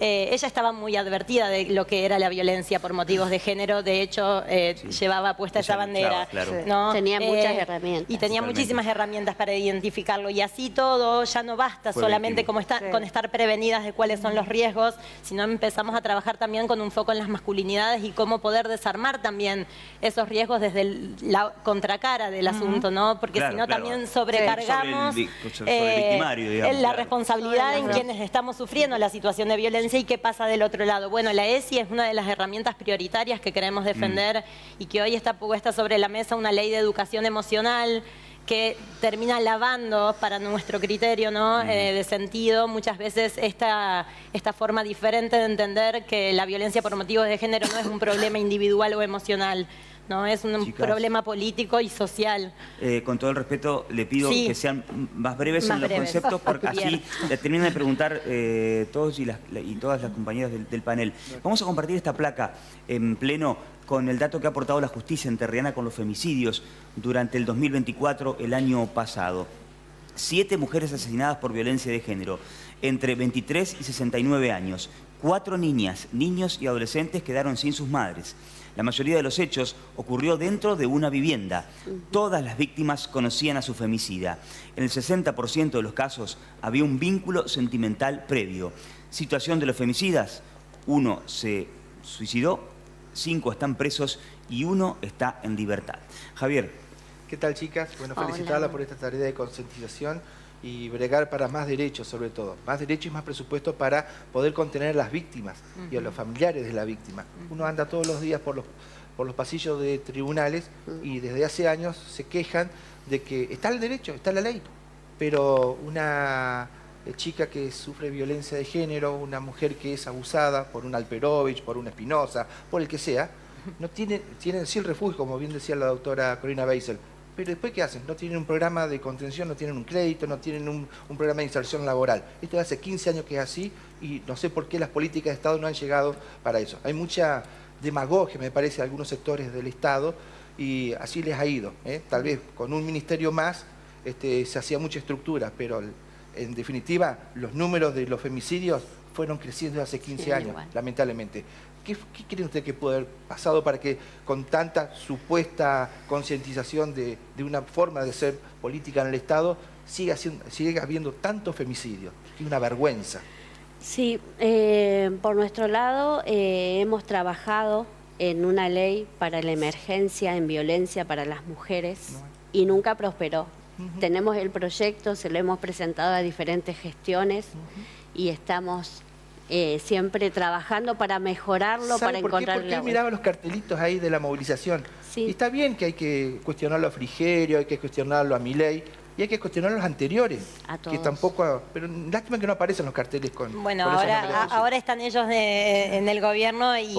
ella estaba muy advertida de lo que era la violencia por motivos de género, de hecho llevaba puesta esa bandera. ¿no? Tenía muchas herramientas. Y tenía muchísimas herramientas para identificarlo y así todo ya no basta solamente con estar prevenidas de cuáles son los riesgos, sino empezamos a trabajar también con un foco en las masculinidades y cómo poder desarmar también esos riesgos desde la contracara del asunto, ¿no? Porque si no también sobrecargamos sobre el victimario, digamos, la responsabilidad en quienes estamos sufriendo la situación de violencia y qué pasa del otro lado. Bueno, la ESI es una de las herramientas prioritarias que queremos defender y que hoy está puesta sobre la mesa una ley de educación emocional que termina lavando, para nuestro criterio, ¿no? De sentido, muchas veces esta forma diferente de entender que la violencia por motivos de género no es un problema individual o emocional, ¿no? Es un Chicas, problema político y social. Con todo el respeto, le pido que sean más breves en los conceptos, porque así le terminan de preguntar todos y todas las compañeras del panel. Vamos a compartir esta placa en pleno con el dato que ha aportado la justicia enterriana con los femicidios durante el 2024, el año pasado. 7 mujeres asesinadas por violencia de género, entre 23 y 69 años. 4 niñas, niños y adolescentes quedaron sin sus madres. La mayoría de los hechos ocurrió dentro de una vivienda. Todas las víctimas conocían a su femicida. En el 60% de los casos había un vínculo sentimental previo. Situación de los femicidas: 1 se suicidó, 5 están presos y 1 está en libertad. Javier. ¿Qué tal, chicas? Bueno, felicitarla por esta tarea de concientización y bregar para más derechos, sobre todo. Más derechos y más presupuesto para poder contener a las víctimas y a los familiares de la víctima. Uno anda todos los días por los pasillos de tribunales y desde hace años se quejan de que está el derecho, está la ley, pero una chica que sufre violencia de género, una mujer que es abusada por un Alperovich, por una Espinosa, por el que sea, no tienen sí el refugio, como bien decía la doctora Corina Beisel. Pero después, ¿qué hacen? No tienen un programa de contención, no tienen un crédito, no tienen un programa de inserción laboral. Esto hace 15 años que es así y no sé por qué las políticas de Estado no han llegado para eso. Hay mucha demagogia, me parece, en algunos sectores del Estado y así les ha ido. Tal vez con un ministerio más se hacía mucha estructura, pero en definitiva los números de los femicidios fueron creciendo hace 15 años, lamentablemente. ¿Qué creen ustedes que puede haber pasado para que con tanta supuesta concientización de una forma de ser política en el Estado siga habiendo tantos femicidios? Es una vergüenza. Sí, por nuestro lado hemos trabajado en una ley para la emergencia en violencia para las mujeres y nunca prosperó. Tenemos el proyecto, se lo hemos presentado a diferentes gestiones y estamos siempre trabajando para mejorarlo, para encontrar... Porque yo miraba los cartelitos ahí de la movilización. Sí. Y está bien que hay que cuestionarlo a Frigerio, hay que cuestionarlo a Milei, y hay que cuestionar los anteriores. A todos. Que tampoco... Pero lástima que no aparecen los carteles con... Bueno, ahora están ellos en el gobierno y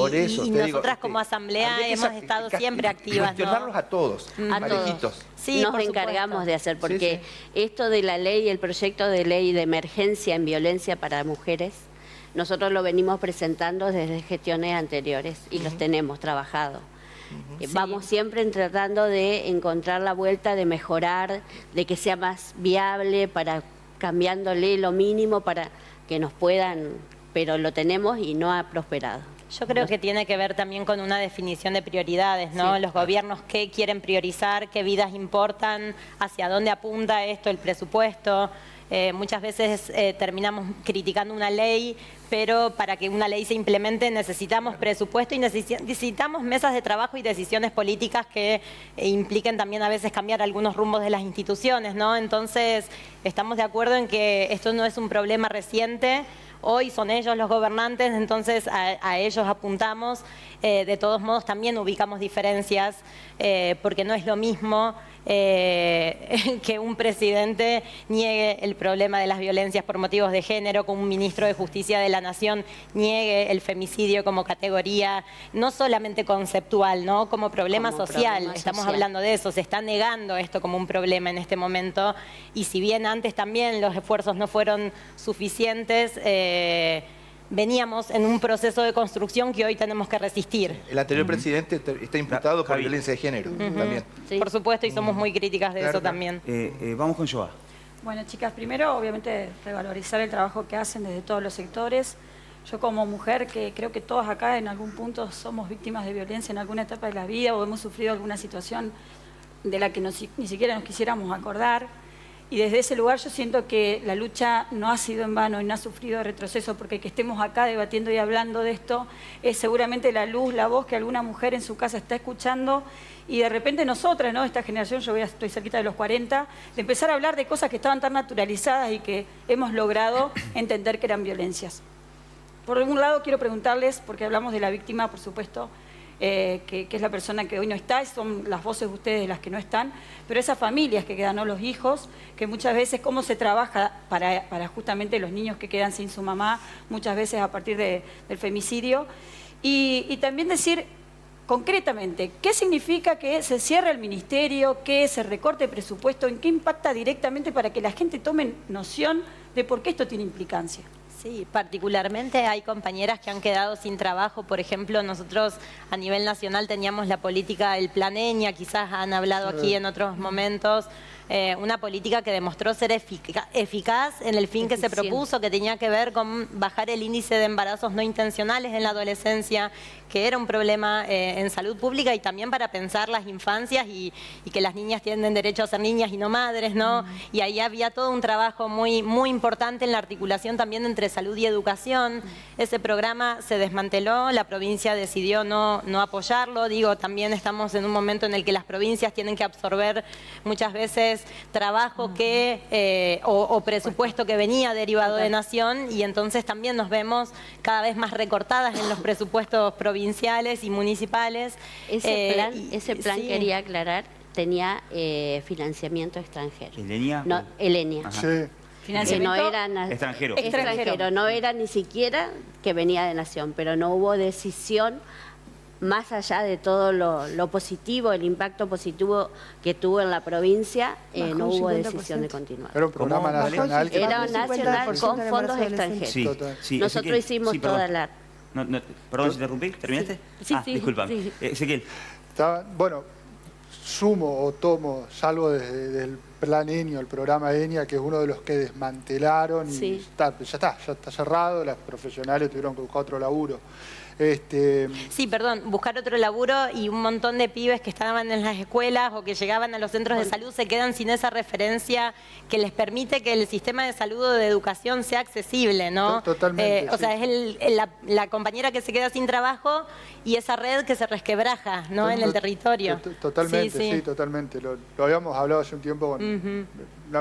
nosotras como asamblea hemos estado siempre activas. Cuestionarlos a todos, parejitos. Sí, nos encargamos de hacer, porque esto de la ley, el proyecto de ley de emergencia en violencia para mujeres, nosotros lo venimos presentando desde gestiones anteriores y los tenemos trabajado. Vamos siempre tratando de encontrar la vuelta, de mejorar, de que sea más viable, para cambiándole lo mínimo para que nos puedan, pero lo tenemos y no ha prosperado. Yo creo que tiene que ver también con una definición de prioridades, ¿no? Sí. Los gobiernos qué quieren priorizar, qué vidas importan, hacia dónde apunta esto, el presupuesto. Muchas veces terminamos criticando una ley, pero para que una ley se implemente necesitamos presupuesto y necesitamos mesas de trabajo y decisiones políticas que impliquen también a veces cambiar algunos rumbos de las instituciones, ¿no? Entonces, estamos de acuerdo en que esto no es un problema reciente. Hoy son ellos los gobernantes, entonces a ellos apuntamos. De todos modos también ubicamos diferencias, porque no es lo mismo que un presidente niegue el problema de las violencias por motivos de género, como un ministro de Justicia de la Nación niegue el femicidio como categoría, no solamente conceptual, ¿no? Como problema social. Estamos hablando de eso, se está negando esto como un problema en este momento, y si bien antes también los esfuerzos no fueron suficientes, veníamos en un proceso de construcción que hoy tenemos que resistir. El anterior presidente está imputado por violencia de género también. Sí. Por supuesto, y somos muy críticas de eso también. Vamos con Joa. Bueno, chicas, primero, obviamente, revalorizar el trabajo que hacen desde todos los sectores. Yo como mujer, que creo que todos acá en algún punto somos víctimas de violencia en alguna etapa de la vida o hemos sufrido alguna situación de la que ni siquiera nos quisiéramos acordar. Y desde ese lugar yo siento que la lucha no ha sido en vano y no ha sufrido retroceso, porque que estemos acá debatiendo y hablando de esto es seguramente la luz, la voz que alguna mujer en su casa está escuchando, y de repente nosotras, ¿no? Esta generación, yo estoy cerquita de los 40, de empezar a hablar de cosas que estaban tan naturalizadas y que hemos logrado entender que eran violencias. Por algún lado quiero preguntarles, porque hablamos de la víctima, por supuesto, que es la persona que hoy no está, son las voces de ustedes las que no están, pero esas familias que quedan, ¿no? Los hijos, que muchas veces cómo se trabaja para justamente los niños que quedan sin su mamá, muchas veces a partir del femicidio, y también decir concretamente, ¿qué significa que se cierre el ministerio, que se recorte presupuesto, en qué impacta directamente para que la gente tome noción de por qué esto tiene implicancia? Sí, particularmente hay compañeras que han quedado sin trabajo. Por ejemplo, nosotros a nivel nacional teníamos la política del Plan Enya, quizás han hablado aquí en otros momentos, una política que demostró ser eficaz en el fin que se propuso, que tenía que ver con bajar el índice de embarazos no intencionales en la adolescencia, que era un problema en salud pública, y también para pensar las infancias y que las niñas tienen derecho a ser niñas y no madres, ¿no? Y ahí había todo un trabajo muy importante en la articulación también entre salud y educación. Ese programa se desmanteló, la provincia decidió no apoyarlo. Digo, también estamos en un momento en el que las provincias tienen que absorber muchas veces trabajo o presupuesto que venía derivado de Nación, y entonces también nos vemos cada vez más recortadas en los presupuestos provinciales y municipales. Ese plan sí. quería aclarar, tenía financiamiento extranjero. ¿El No, el ENIA. Ajá. Sí. No era extranjero, no era ni siquiera que venía de Nación, pero no hubo decisión más allá de todo lo positivo, el impacto positivo que tuvo en la provincia, no hubo decisión de continuar. Era un programa nacional. Era nacional con fondos extranjeros. Sí, sí, Nosotros hicimos toda la... Perdón, si interrumpí, ¿terminaste? Sí, sí. Disculpame. Sí. Ezequiel. Bueno, sumo o tomo, salvo desde el Plan Enya, el programa Enya, que es uno de los que desmantelaron y ya está cerrado, las profesionales tuvieron que buscar otro laburo. Sí, perdón, buscar otro laburo, y un montón de pibes que estaban en las escuelas o que llegaban a los centros de salud se quedan sin esa referencia que les permite que el sistema de salud o de educación sea accesible, ¿no? Totalmente. O sea, es la compañera que se queda sin trabajo y esa red que se resquebraja, ¿no? En el territorio. Totalmente, sí, totalmente. Lo habíamos hablado hace un tiempo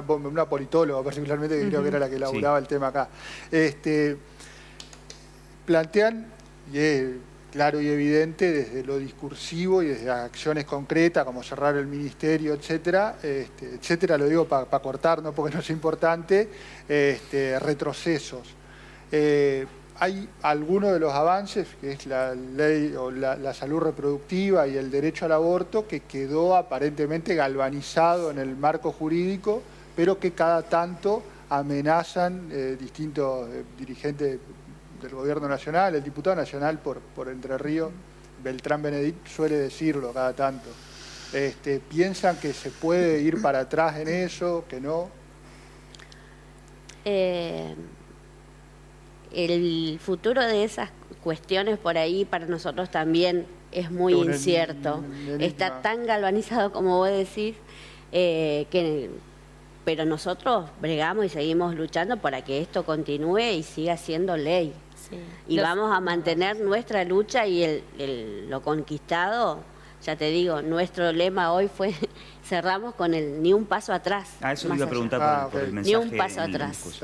con una politóloga particularmente, que creo que era la que elaboraba el tema acá. Plantean, y es claro y evidente, desde lo discursivo y desde acciones concretas, como cerrar el ministerio, etcétera, lo digo para cortar, no porque no sea importante, retrocesos. Hay algunos de los avances, que es la ley o la salud reproductiva y el derecho al aborto, que quedó aparentemente galvanizado en el marco jurídico, pero que cada tanto amenazan distintos dirigentes del gobierno nacional. El diputado nacional por Entre Ríos, Beltrán Benedict, suele decirlo cada tanto. ¿Piensan que se puede ir para atrás en eso, que no? El futuro de esas cuestiones por ahí para nosotros también es muy incierto. Está tan galvanizado como vos decís, pero nosotros bregamos y seguimos luchando para que esto continúe y siga siendo ley. Sí. Y vamos a mantener nuestra lucha y lo conquistado. Ya te digo, nuestro lema hoy fue, cerramos con el ni un paso atrás. Eso le iba a preguntar por el mensaje. Ni un paso atrás.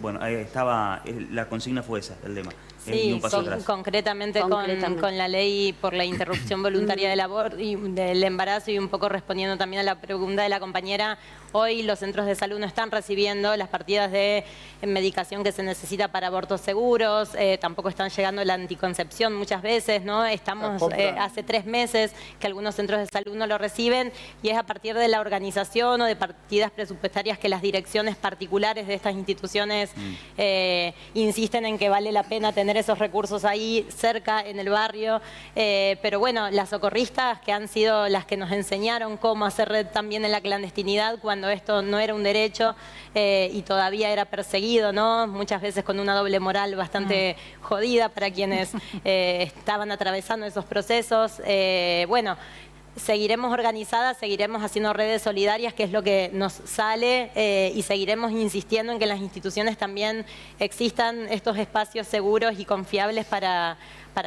Bueno, ahí estaba, la consigna fue esa, el lema. Sí, concretamente con la ley por la interrupción voluntaria del aborto y del embarazo, y un poco respondiendo también a la pregunta de la compañera, hoy los centros de salud no están recibiendo las partidas de medicación que se necesita para abortos seguros, tampoco están llegando la anticoncepción muchas veces, ¿no? Estamos hace 3 meses que algunos centros de salud no lo reciben, y es a partir de la organización o de partidas presupuestarias que las direcciones particulares de estas instituciones insisten en que vale la pena tener esos recursos ahí cerca en el barrio, pero bueno, las socorristas, que han sido las que nos enseñaron cómo hacer red también en la clandestinidad cuando esto no era un derecho y todavía era perseguido, ¿no? Muchas veces con una doble moral bastante jodida para quienes estaban atravesando esos procesos. Bueno, seguiremos organizadas, seguiremos haciendo redes solidarias, que es lo que nos sale, y seguiremos insistiendo en que en las instituciones también existan estos espacios seguros y confiables para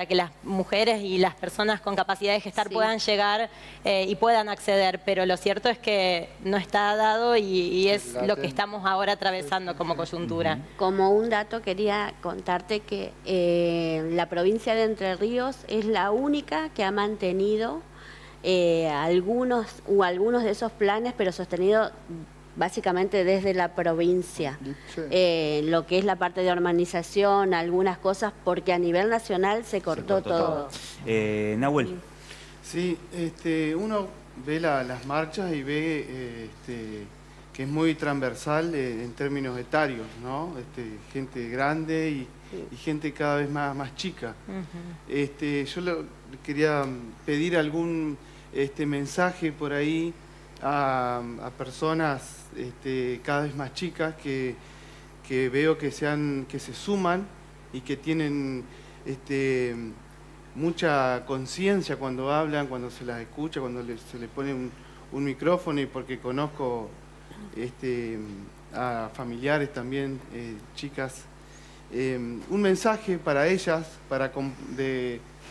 que las mujeres y las personas con capacidad de gestar puedan llegar y puedan acceder. Pero lo cierto es que no está dado y es lo que estamos ahora atravesando como coyuntura. Como un dato quería contarte que la provincia de Entre Ríos es la única que ha mantenido algunos de esos planes, pero sostenido básicamente desde la provincia, lo que es la parte de urbanización, algunas cosas, porque a nivel nacional se cortó todo. Nahuel. Sí, uno ve las marchas y ve que es muy transversal en términos etarios, ¿no? Gente grande y gente cada vez más chica. Yo quería pedir algún mensaje por ahí a personas cada vez más chicas que veo que se suman y que tienen mucha conciencia cuando hablan, cuando se las escucha, cuando se les pone un micrófono, y porque conozco a familiares también, chicas. Un mensaje para ellas,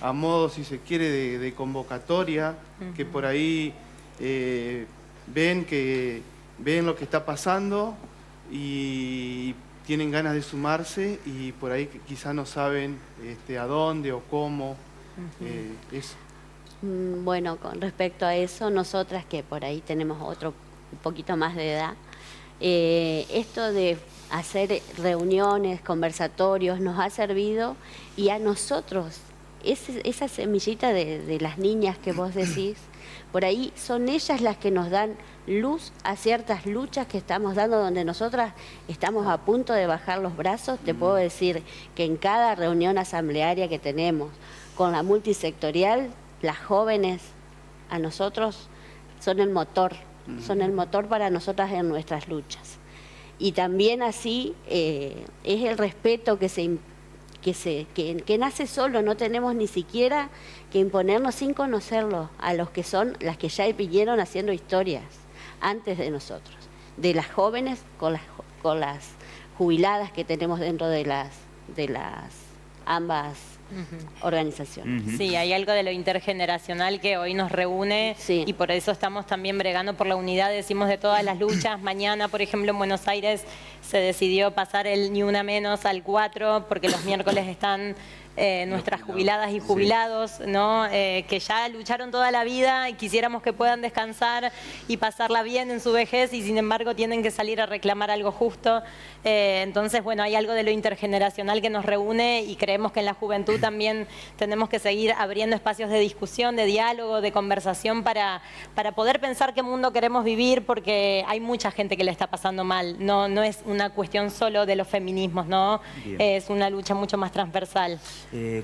a modo, si se quiere, de convocatoria, que por ahí ven lo que está pasando y tienen ganas de sumarse, y por ahí quizás no saben a dónde o cómo. Eso. Bueno, con respecto a eso, nosotras que por ahí tenemos un poquito más de edad, esto de hacer reuniones, conversatorios, nos ha servido, y a nosotros, esa semillita de las niñas que vos decís, por ahí son ellas las que nos dan luz a ciertas luchas que estamos dando, donde nosotras estamos a punto de bajar los brazos. Te puedo decir que en cada reunión asamblearia que tenemos con la multisectorial, las jóvenes a nosotros son el motor para nosotras en nuestras luchas. Y también así es el respeto que nace solo. No tenemos ni siquiera que imponernos sin conocerlo a los que son las que ya vinieron haciendo historias antes de nosotros, de las jóvenes con las jubiladas que tenemos dentro de las ambas organizaciones. Sí, hay algo de lo intergeneracional que hoy nos reúne, y por eso estamos también bregando por la unidad, decimos, de todas las luchas. Mañana, por ejemplo, en Buenos Aires se decidió pasar el Ni Una Menos al 4, porque los miércoles están nuestras jubiladas y jubilados, ¿no? Que ya lucharon toda la vida y quisiéramos que puedan descansar y pasarla bien en su vejez, y sin embargo tienen que salir a reclamar algo justo. Entonces, bueno, hay algo de lo intergeneracional que nos reúne, y creemos que en la juventud también tenemos que seguir abriendo espacios de discusión, de diálogo, de conversación para poder pensar qué mundo queremos vivir, porque hay mucha gente que le está pasando mal. No es una cuestión solo de los feminismos, ¿no? Es una lucha mucho más transversal.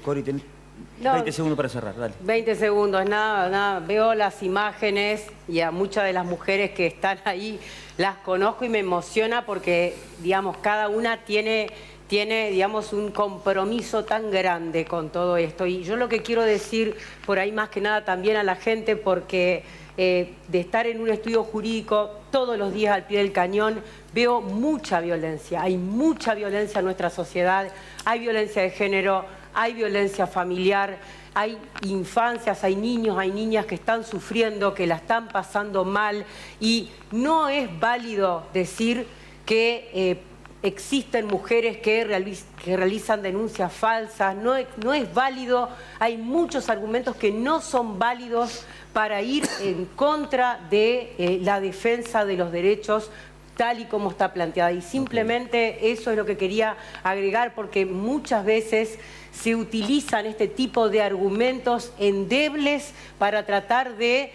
Cori, 20 segundos para cerrar, dale. 20 segundos, nada. Veo las imágenes y a muchas de las mujeres que están ahí las conozco y me emociona porque, digamos, cada una tiene, digamos, un compromiso tan grande con todo esto. Y yo lo que quiero decir por ahí más que nada también a la gente, porque de estar en un estudio jurídico todos los días al pie del cañón, veo mucha violencia. Hay mucha violencia en nuestra sociedad, hay violencia de género, hay violencia familiar, hay infancias, hay niños, hay niñas que están sufriendo, que la están pasando mal, y no es válido decir que existen mujeres que realizan denuncias falsas, no es válido, hay muchos argumentos que no son válidos para ir en contra de la defensa de los derechos tal y como está planteada. Y simplemente eso es lo que quería agregar, porque muchas veces se utilizan este tipo de argumentos endebles para tratar de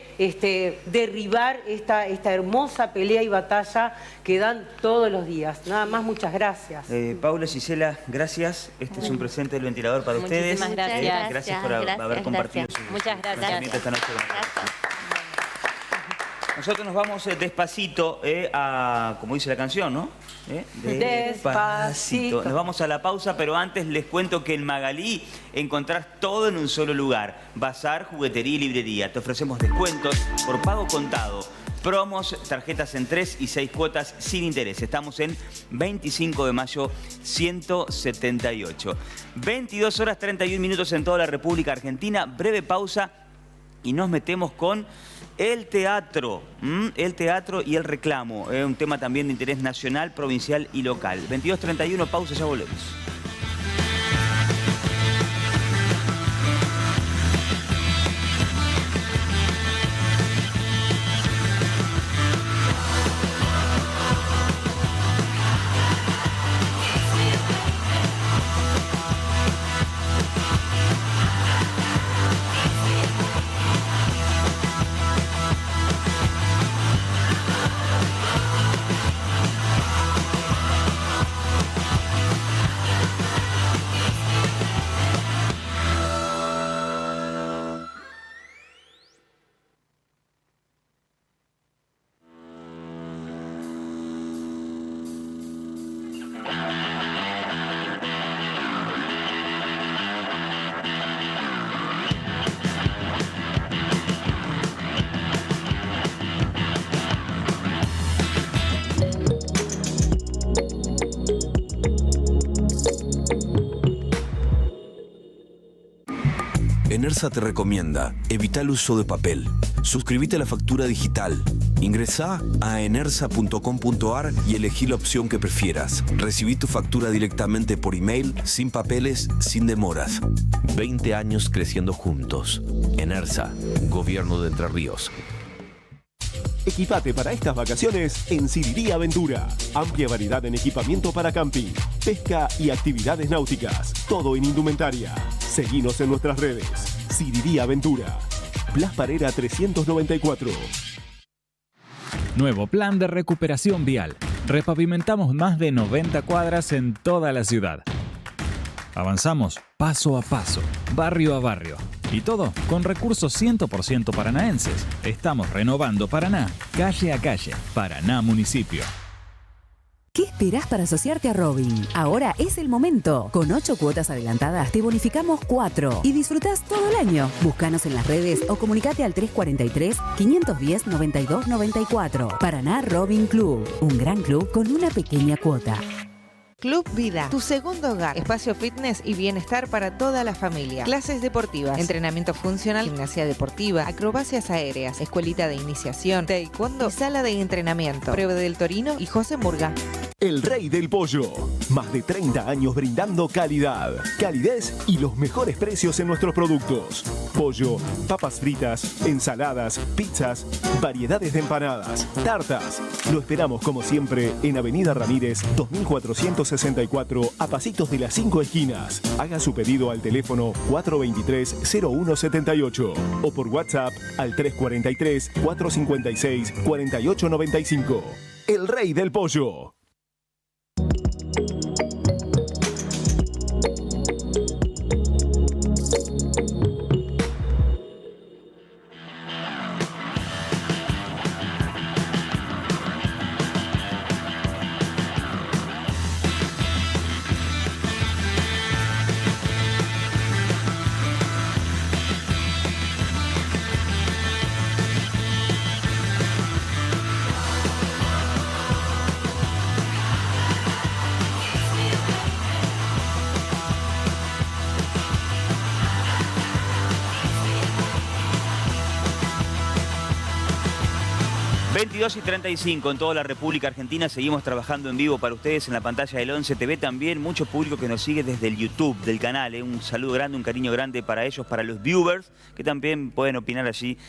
derribar esta hermosa pelea y batalla que dan todos los días. Nada más, muchas gracias. Paula, Gisela, gracias. Este es un presente del ventilador para ustedes. Muchísimas gracias. Gracias por haber compartido su Muchas gracias. esta noche con nosotros. Nosotros nos vamos despacito a, como dice la canción, ¿no? Despacito. Nos vamos a la pausa, pero antes les cuento que en Magalí encontrás todo en un solo lugar. Bazar, juguetería y librería. Te ofrecemos descuentos por pago contado. Promos, tarjetas en 3 y 6 cuotas sin interés. Estamos en 25 de mayo 178. 22 horas 31 minutos en toda la República Argentina. Breve pausa y nos metemos con el teatro. El teatro y el reclamo. Un tema también de interés nacional, provincial y local. 22:31, pausa, ya volvemos. Enersa te recomienda, evita el uso de papel. Suscríbete a la factura digital. Ingresá a enersa.com.ar y elegí la opción que prefieras. Recibí tu factura directamente por email, sin papeles, sin demoras. 20 años creciendo juntos. Enersa, Gobierno de Entre Ríos. Equipate para estas vacaciones en Sirirí Aventura. Amplia variedad en equipamiento para camping, pesca y actividades náuticas. Todo en indumentaria. Seguinos en nuestras redes. Sirirí Aventura. Blas Parera 394. Nuevo plan de recuperación vial. Repavimentamos más de 90 cuadras en toda la ciudad. Avanzamos paso a paso, barrio a barrio. Y todo con recursos 100% paranaenses. Estamos renovando Paraná, calle a calle. Paraná Municipio. ¿Qué esperás para asociarte a Robin? Ahora es el momento. Con 8 cuotas adelantadas te bonificamos 4 y disfrutás todo el año. Búscanos en las redes o comunicate al 343-510-9294. Paraná Robin Club, un gran club con una pequeña cuota. Club Vida, tu segundo hogar, espacio fitness y bienestar para toda la familia. Clases deportivas, entrenamiento funcional, gimnasia deportiva, acrobacias aéreas, escuelita de iniciación, taekwondo y sala de entrenamiento. Prueba del Torino y José Murga. El Rey del Pollo. Más de 30 años brindando calidad, calidez y los mejores precios en nuestros productos. Pollo, papas fritas, ensaladas, pizzas, variedades de empanadas, tartas. Lo esperamos como siempre en Avenida Ramírez 2464 a pasitos de las 5 esquinas. Haga su pedido al teléfono 423-0178 o por WhatsApp al 343-456-4895. El Rey del Pollo. y 35 en toda la República Argentina. Seguimos trabajando en vivo para ustedes en la pantalla del 11 TV. También mucho público que nos sigue desde el YouTube del canal. Un saludo grande, un cariño grande para ellos, para los viewers, que también pueden opinar allí,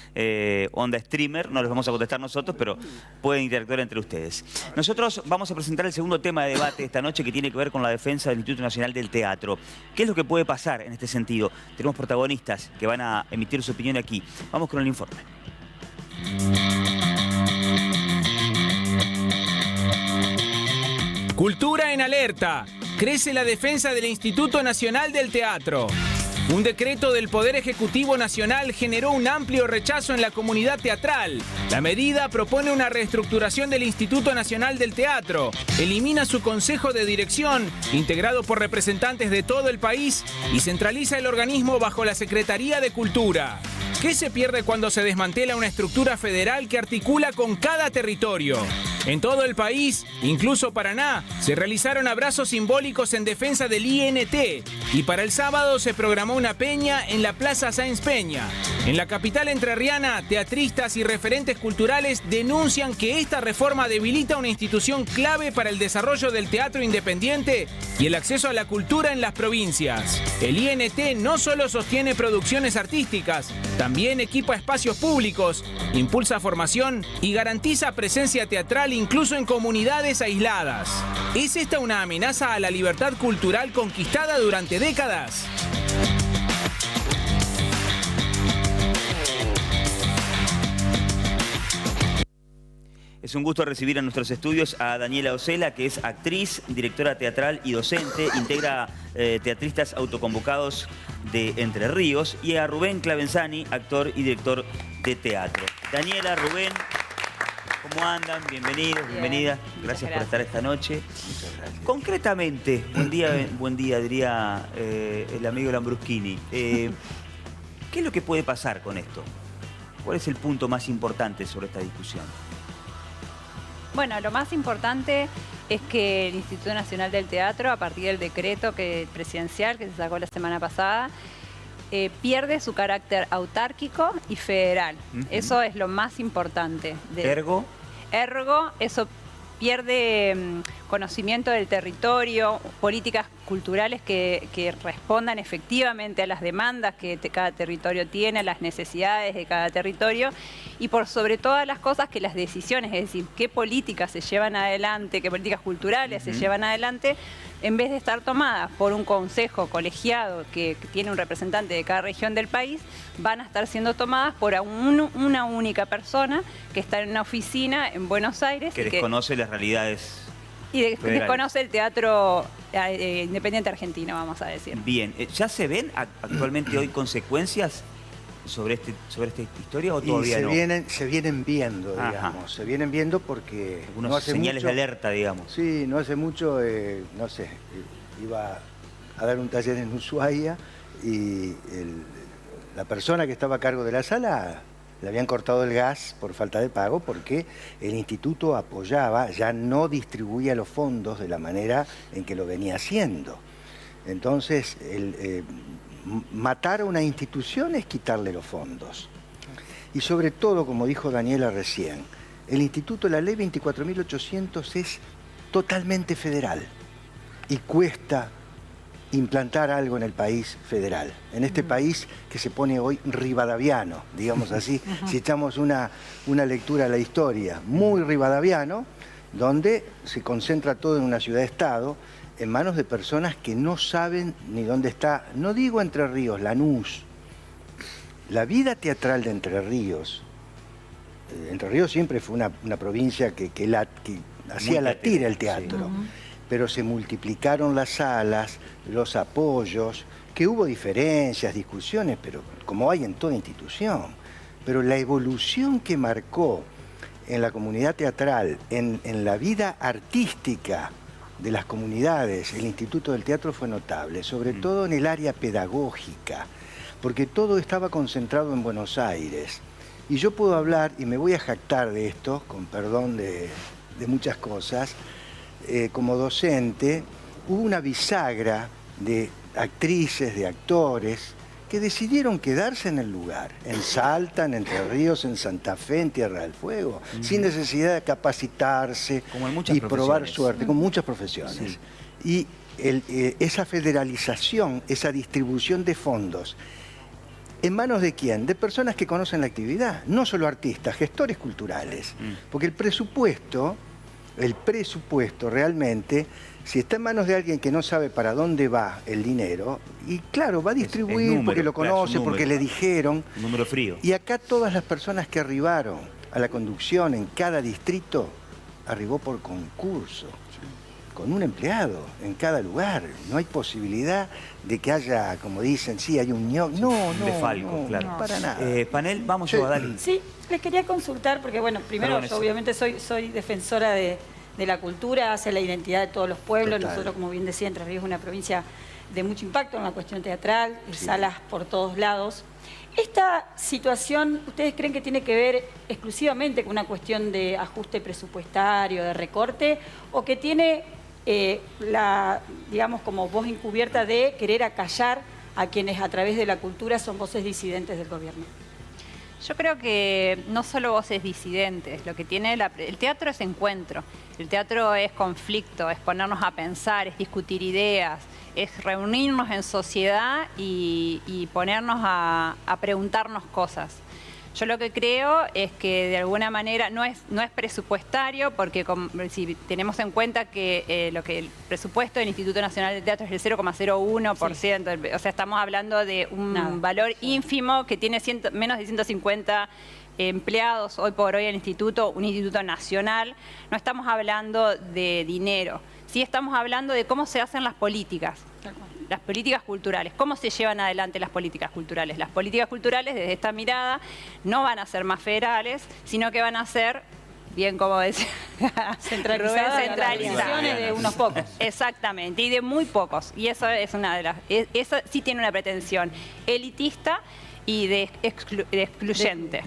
onda streamer. No les vamos a contestar nosotros, pero pueden interactuar entre ustedes. Nosotros vamos a presentar el segundo tema de debate esta noche, que tiene que ver con la defensa del Instituto Nacional del Teatro. ¿Qué es lo que puede pasar en este sentido? Tenemos protagonistas que van a emitir su opinión aquí. Vamos con el informe. Cultura en alerta. Crece la defensa del Instituto Nacional del Teatro. Un decreto del Poder Ejecutivo Nacional generó un amplio rechazo en la comunidad teatral. La medida propone una reestructuración del Instituto Nacional del Teatro, elimina su consejo de dirección, integrado por representantes de todo el país, y centraliza el organismo bajo la Secretaría de Cultura. ¿Qué se pierde cuando se desmantela una estructura federal que articula con cada territorio? En todo el país, incluso Paraná, se realizaron abrazos simbólicos en defensa del INT y para el sábado se programó una peña en la Plaza Sáenz Peña. En la capital entrerriana, teatristas y referentes culturales denuncian que esta reforma debilita una institución clave para el desarrollo del teatro independiente y el acceso a la cultura en las provincias. El INT no solo sostiene producciones artísticas, también equipa espacios públicos, impulsa formación y garantiza presencia teatral incluso en comunidades aisladas. ¿Es esta una amenaza a la libertad cultural conquistada durante décadas? Es un gusto recibir en nuestros estudios a Daniela Ocela, que es actriz, directora teatral y docente, integra teatristas autoconvocados de Entre Ríos, y a Rubén Clavenzani, actor y director de teatro. Daniela, Rubén, ¿cómo andan? Bienvenidos, bienvenidas. Gracias por estar esta noche. Muchas gracias. Concretamente, buen día diría el amigo Lambruschini. ¿Qué es lo que puede pasar con esto? ¿Cuál es el punto más importante sobre esta discusión? Bueno, lo más importante es que el Instituto Nacional del Teatro, a partir del decreto presidencial que se sacó la semana pasada, pierde su carácter autárquico y federal. Eso es lo más importante. ¿Ergo? Ergo, eso pierde conocimiento del territorio, políticas culturales que respondan efectivamente a las demandas que cada territorio tiene, a las necesidades de cada territorio, y por sobre todas las cosas que las decisiones, es decir, qué políticas se llevan adelante, qué políticas culturales se llevan adelante, en vez de estar tomadas por un consejo colegiado que tiene un representante de cada región del país, van a estar siendo tomadas por una única persona que está en una oficina en Buenos Aires. Que desconoce las realidades y desconoce el teatro independiente argentino, vamos a decir. Bien, ¿ya se ven actualmente hoy consecuencias sobre esta historia o todavía no? Se vienen viendo, digamos. Se vienen viendo porque algunos señales de alerta, digamos. Sí, no hace mucho, no sé, iba a dar un taller en Ushuaia y la persona que estaba a cargo de la sala le habían cortado el gas por falta de pago porque el instituto apoyaba, ya no distribuía los fondos de la manera en que lo venía haciendo. Entonces, matar a una institución es quitarle los fondos. Y sobre todo, como dijo Daniela recién, el instituto, la ley 24.800 es totalmente federal y cuesta implantar algo en el país federal, en este país que se pone hoy rivadaviano, digamos así, si echamos una lectura a la historia, muy rivadaviano, donde se concentra todo en una ciudad-estado, en manos de personas que no saben ni dónde está, no digo Entre Ríos, Lanús. La vida teatral de Entre Ríos siempre fue una provincia que hacía latir el teatro. Sí. Pero se multiplicaron las salas, los apoyos, que hubo diferencias, discusiones, pero como hay en toda institución. Pero la evolución que marcó en la comunidad teatral, en la vida artística de las comunidades, el Instituto del Teatro fue notable, sobre todo en el área pedagógica, porque todo estaba concentrado en Buenos Aires. Y yo puedo hablar, y me voy a jactar de esto, con perdón de muchas cosas, como docente, hubo una bisagra de actrices, de actores, que decidieron quedarse en el lugar, en Salta, en Entre Ríos, en Santa Fe, en Tierra del Fuego, sin necesidad de capacitarse y probar suerte, con muchas profesiones. Sí. Y esa federalización, esa distribución de fondos, ¿en manos de quién? De personas que conocen la actividad, no solo artistas, gestores culturales, porque el presupuesto realmente, si está en manos de alguien que no sabe para dónde va el dinero, y claro, va a distribuir número, porque lo conoce, porque le dijeron. Un número frío. Y acá todas las personas que arribaron a la conducción en cada distrito, arribó por concurso. con un empleado en cada lugar. No hay posibilidad de que haya, como dicen, sí, hay un ñoc. No, desfalco, claro. No, para nada. Panel, vamos yo a Dali. Sí, les quería consultar, porque bueno, primero yo obviamente soy defensora de la cultura hacia la identidad de todos los pueblos. Total. Nosotros, como bien decía, Entre Ríos es una provincia de mucho impacto en la cuestión teatral, salas por todos lados. ¿Esta situación, ustedes creen que tiene que ver exclusivamente con una cuestión de ajuste presupuestario, de recorte, o que tiene digamos, como voz encubierta de querer acallar a quienes a través de la cultura son voces disidentes del gobierno? Yo creo que no solo voces disidentes, lo que tiene el teatro es encuentro, el teatro es conflicto, es ponernos a pensar, es discutir ideas, es reunirnos en sociedad y ponernos a preguntarnos cosas. Yo lo que creo es que de alguna manera no es presupuestario, porque si tenemos en cuenta que lo que el presupuesto del Instituto Nacional de Teatro es el 0,01%, o sea, estamos hablando de un valor ínfimo que tiene menos de 150 empleados hoy por hoy el instituto, un instituto nacional. No estamos hablando de dinero, sí estamos hablando de cómo se hacen las políticas culturales, cómo se llevan adelante las políticas culturales. Las políticas culturales, desde esta mirada, no van a ser más federales, sino que van a ser, bien como decía, centralizadas de unos pocos. Exactamente, y de muy pocos. Y eso es una de las... Eso sí tiene una pretensión elitista y de excluyente.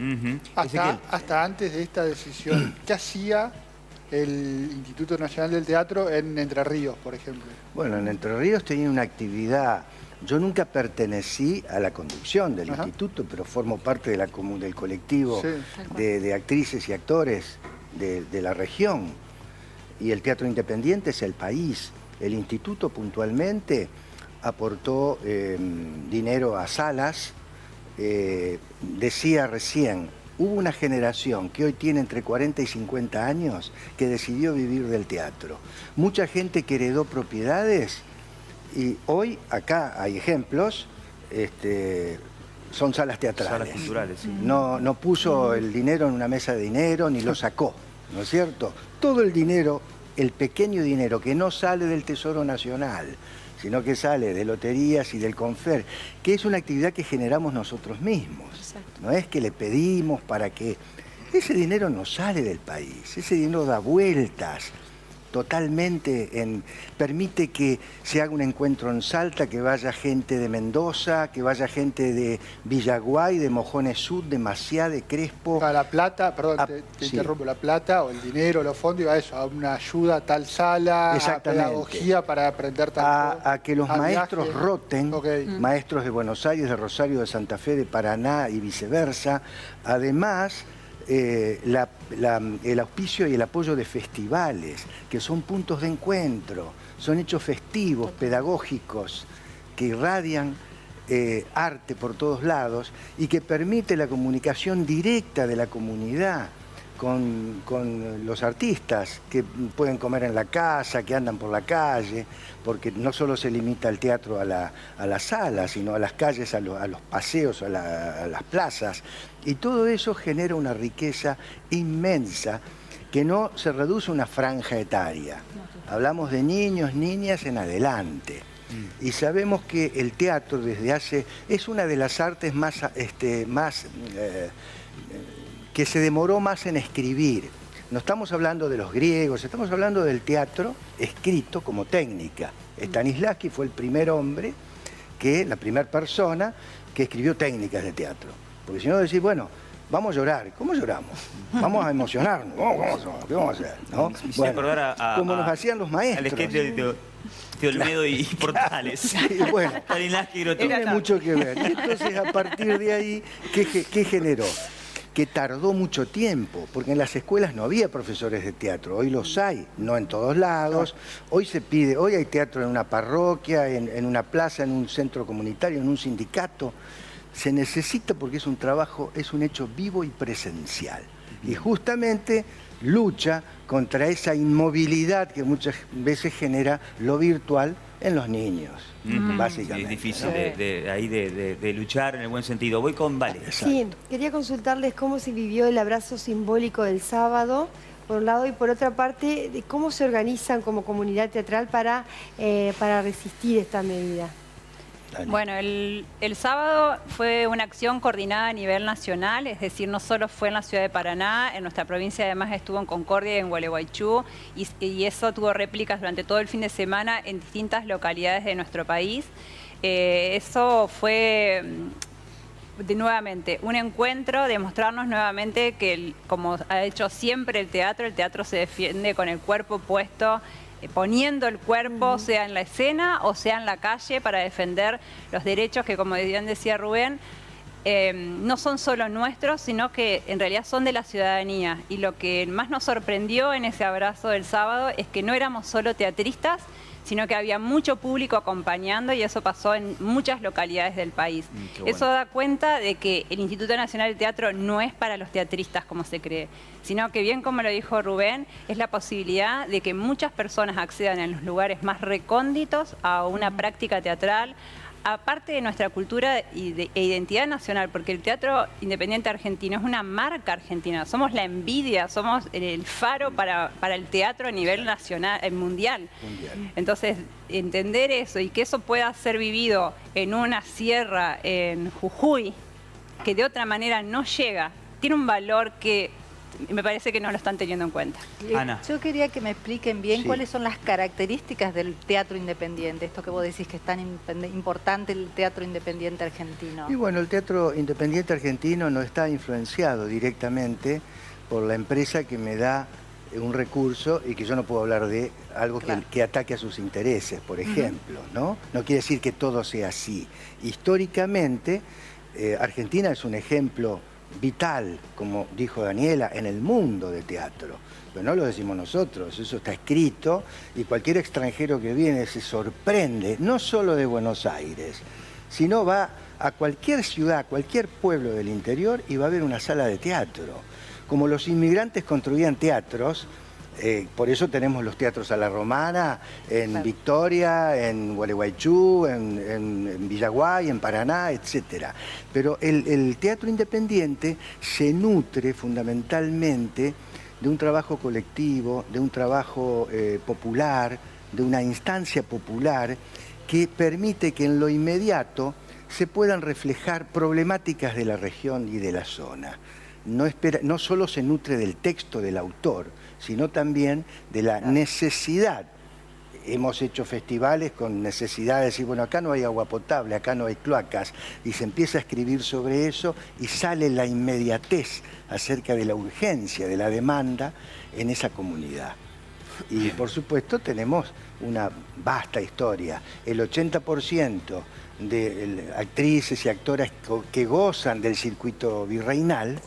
Hasta antes de esta decisión, ¿qué hacía el Instituto Nacional del Teatro en Entre Ríos, por ejemplo? Bueno, en Entre Ríos tenía una actividad. Yo nunca pertenecí a la conducción del instituto, pero formo parte de del colectivo de actrices y actores de la región. Y el teatro independiente es el país. El instituto puntualmente aportó dinero a salas. Decía recién, hubo una generación que hoy tiene entre 40 y 50 años que decidió vivir del teatro. Mucha gente que heredó propiedades y hoy acá hay ejemplos, son salas teatrales. Salas culturales, sí. No puso el dinero en una mesa de dinero ni lo sacó, ¿no es cierto? Todo el dinero, el pequeño dinero que no sale del Tesoro Nacional, sino que sale de loterías y del Confer, que es una actividad que generamos nosotros mismos. Exacto. No es que le pedimos para que... Ese dinero no sale del país, ese dinero da vueltas totalmente, permite que se haga un encuentro en Salta, que vaya gente de Mendoza, que vaya gente de Villaguay, de Mojones Sud, de Maciá, de Crespo. La plata, perdón, te interrumpo, la plata o el dinero, los fondos, iba a eso, a una ayuda a tal sala, a pedagogía para aprender tal a que los maestros roten, maestros de Buenos Aires, de Rosario, de Santa Fe, de Paraná y viceversa. Además, el auspicio y el apoyo de festivales, que son puntos de encuentro, son hechos festivos, pedagógicos, que irradian arte por todos lados y que permite la comunicación directa de la comunidad con los artistas, que pueden comer en la casa, que andan por la calle, porque no solo se limita el teatro a la sala, sino a las calles, a los paseos, a las plazas. Y todo eso genera una riqueza inmensa que no se reduce a una franja etaria. Hablamos de niños, niñas en adelante. Y sabemos que el teatro es una de las artes que se demoró más en escribir. No estamos hablando de los griegos, estamos hablando del teatro escrito como técnica. Stanislavski fue el primer hombre, la primera persona que escribió técnicas de teatro. Porque si no decís, bueno, vamos a llorar. ¿Cómo lloramos? Vamos a emocionarnos. ¿Qué vamos a hacer? ¿No? Bueno, como nos hacían los maestros. Al sketch de Olmedo y Portales. Sí, bueno, tiene mucho que ver. Y entonces, a partir de ahí, ¿qué generó? Que tardó mucho tiempo, porque en las escuelas no había profesores de teatro. Hoy los hay, no en todos lados. Hoy hay teatro en una parroquia, en una plaza, en un centro comunitario, en un sindicato. Se necesita porque es un trabajo, es un hecho vivo y presencial. Y justamente lucha contra esa inmovilidad que muchas veces genera lo virtual en los niños, básicamente. Es difícil de luchar en el buen sentido. Voy con Vale. Sí, quería consultarles cómo se vivió el abrazo simbólico del sábado por un lado, y por otra parte, de cómo se organizan como comunidad teatral para resistir esta medida. Bueno, el sábado fue una acción coordinada a nivel nacional, es decir, no solo fue en la ciudad de Paraná, en nuestra provincia además estuvo en Concordia y en Gualeguaychú, y eso tuvo réplicas durante todo el fin de semana en distintas localidades de nuestro país. Eso fue nuevamente un encuentro, demostrarnos nuevamente que, como ha hecho siempre el teatro se defiende con el cuerpo puesto, poniendo el cuerpo, sea en la escena o sea en la calle, para defender los derechos que, como bien decía Rubén, no son solo nuestros, sino que en realidad son de la ciudadanía. Y lo que más nos sorprendió en ese abrazo del sábado es que no éramos solo teatristas, sino que había mucho público acompañando, y eso pasó en muchas localidades del país. Bueno. Eso da cuenta de que el Instituto Nacional del Teatro no es para los teatristas como se cree, sino que, bien como lo dijo Rubén, es la posibilidad de que muchas personas accedan en los lugares más recónditos a una práctica teatral, aparte de nuestra cultura e identidad nacional, porque el teatro independiente argentino es una marca argentina, somos la envidia, somos el faro para el teatro a nivel nacional, mundial. Entonces, entender eso y que eso pueda ser vivido en una sierra, en Jujuy, que de otra manera no llega, tiene un valor que me parece que no lo están teniendo en cuenta. Ana. Yo quería que me expliquen bien cuáles son las características del teatro independiente, esto que vos decís que es tan importante el teatro independiente argentino. Y bueno, el teatro independiente argentino no está influenciado directamente por la empresa que me da un recurso y que yo no puedo hablar de algo que ataque a sus intereses, por ejemplo, ¿no? No quiere decir que todo sea así. Históricamente, Argentina es un ejemplo vital, como dijo Daniela, en el mundo de teatro. Pero no lo decimos nosotros, eso está escrito, y cualquier extranjero que viene se sorprende, no solo de Buenos Aires, sino va a cualquier ciudad, cualquier pueblo del interior y va a ver una sala de teatro. Como los inmigrantes construían teatros, por eso tenemos los teatros a la romana en Victoria, en Gualeguaychú, en Villaguay, en Paraná, etc. Pero el teatro independiente se nutre fundamentalmente de un trabajo colectivo, de un trabajo popular, de una instancia popular que permite que en lo inmediato se puedan reflejar problemáticas de la región y de la zona. No solo se nutre del texto del autor, sino también de la necesidad. Hemos hecho festivales con necesidad de decir, bueno, acá no hay agua potable, acá no hay cloacas, y se empieza a escribir sobre eso y sale la inmediatez acerca de la urgencia, de la demanda en esa comunidad. Y por supuesto tenemos una vasta historia. El 80% de actrices y actoras que gozan del circuito virreinal,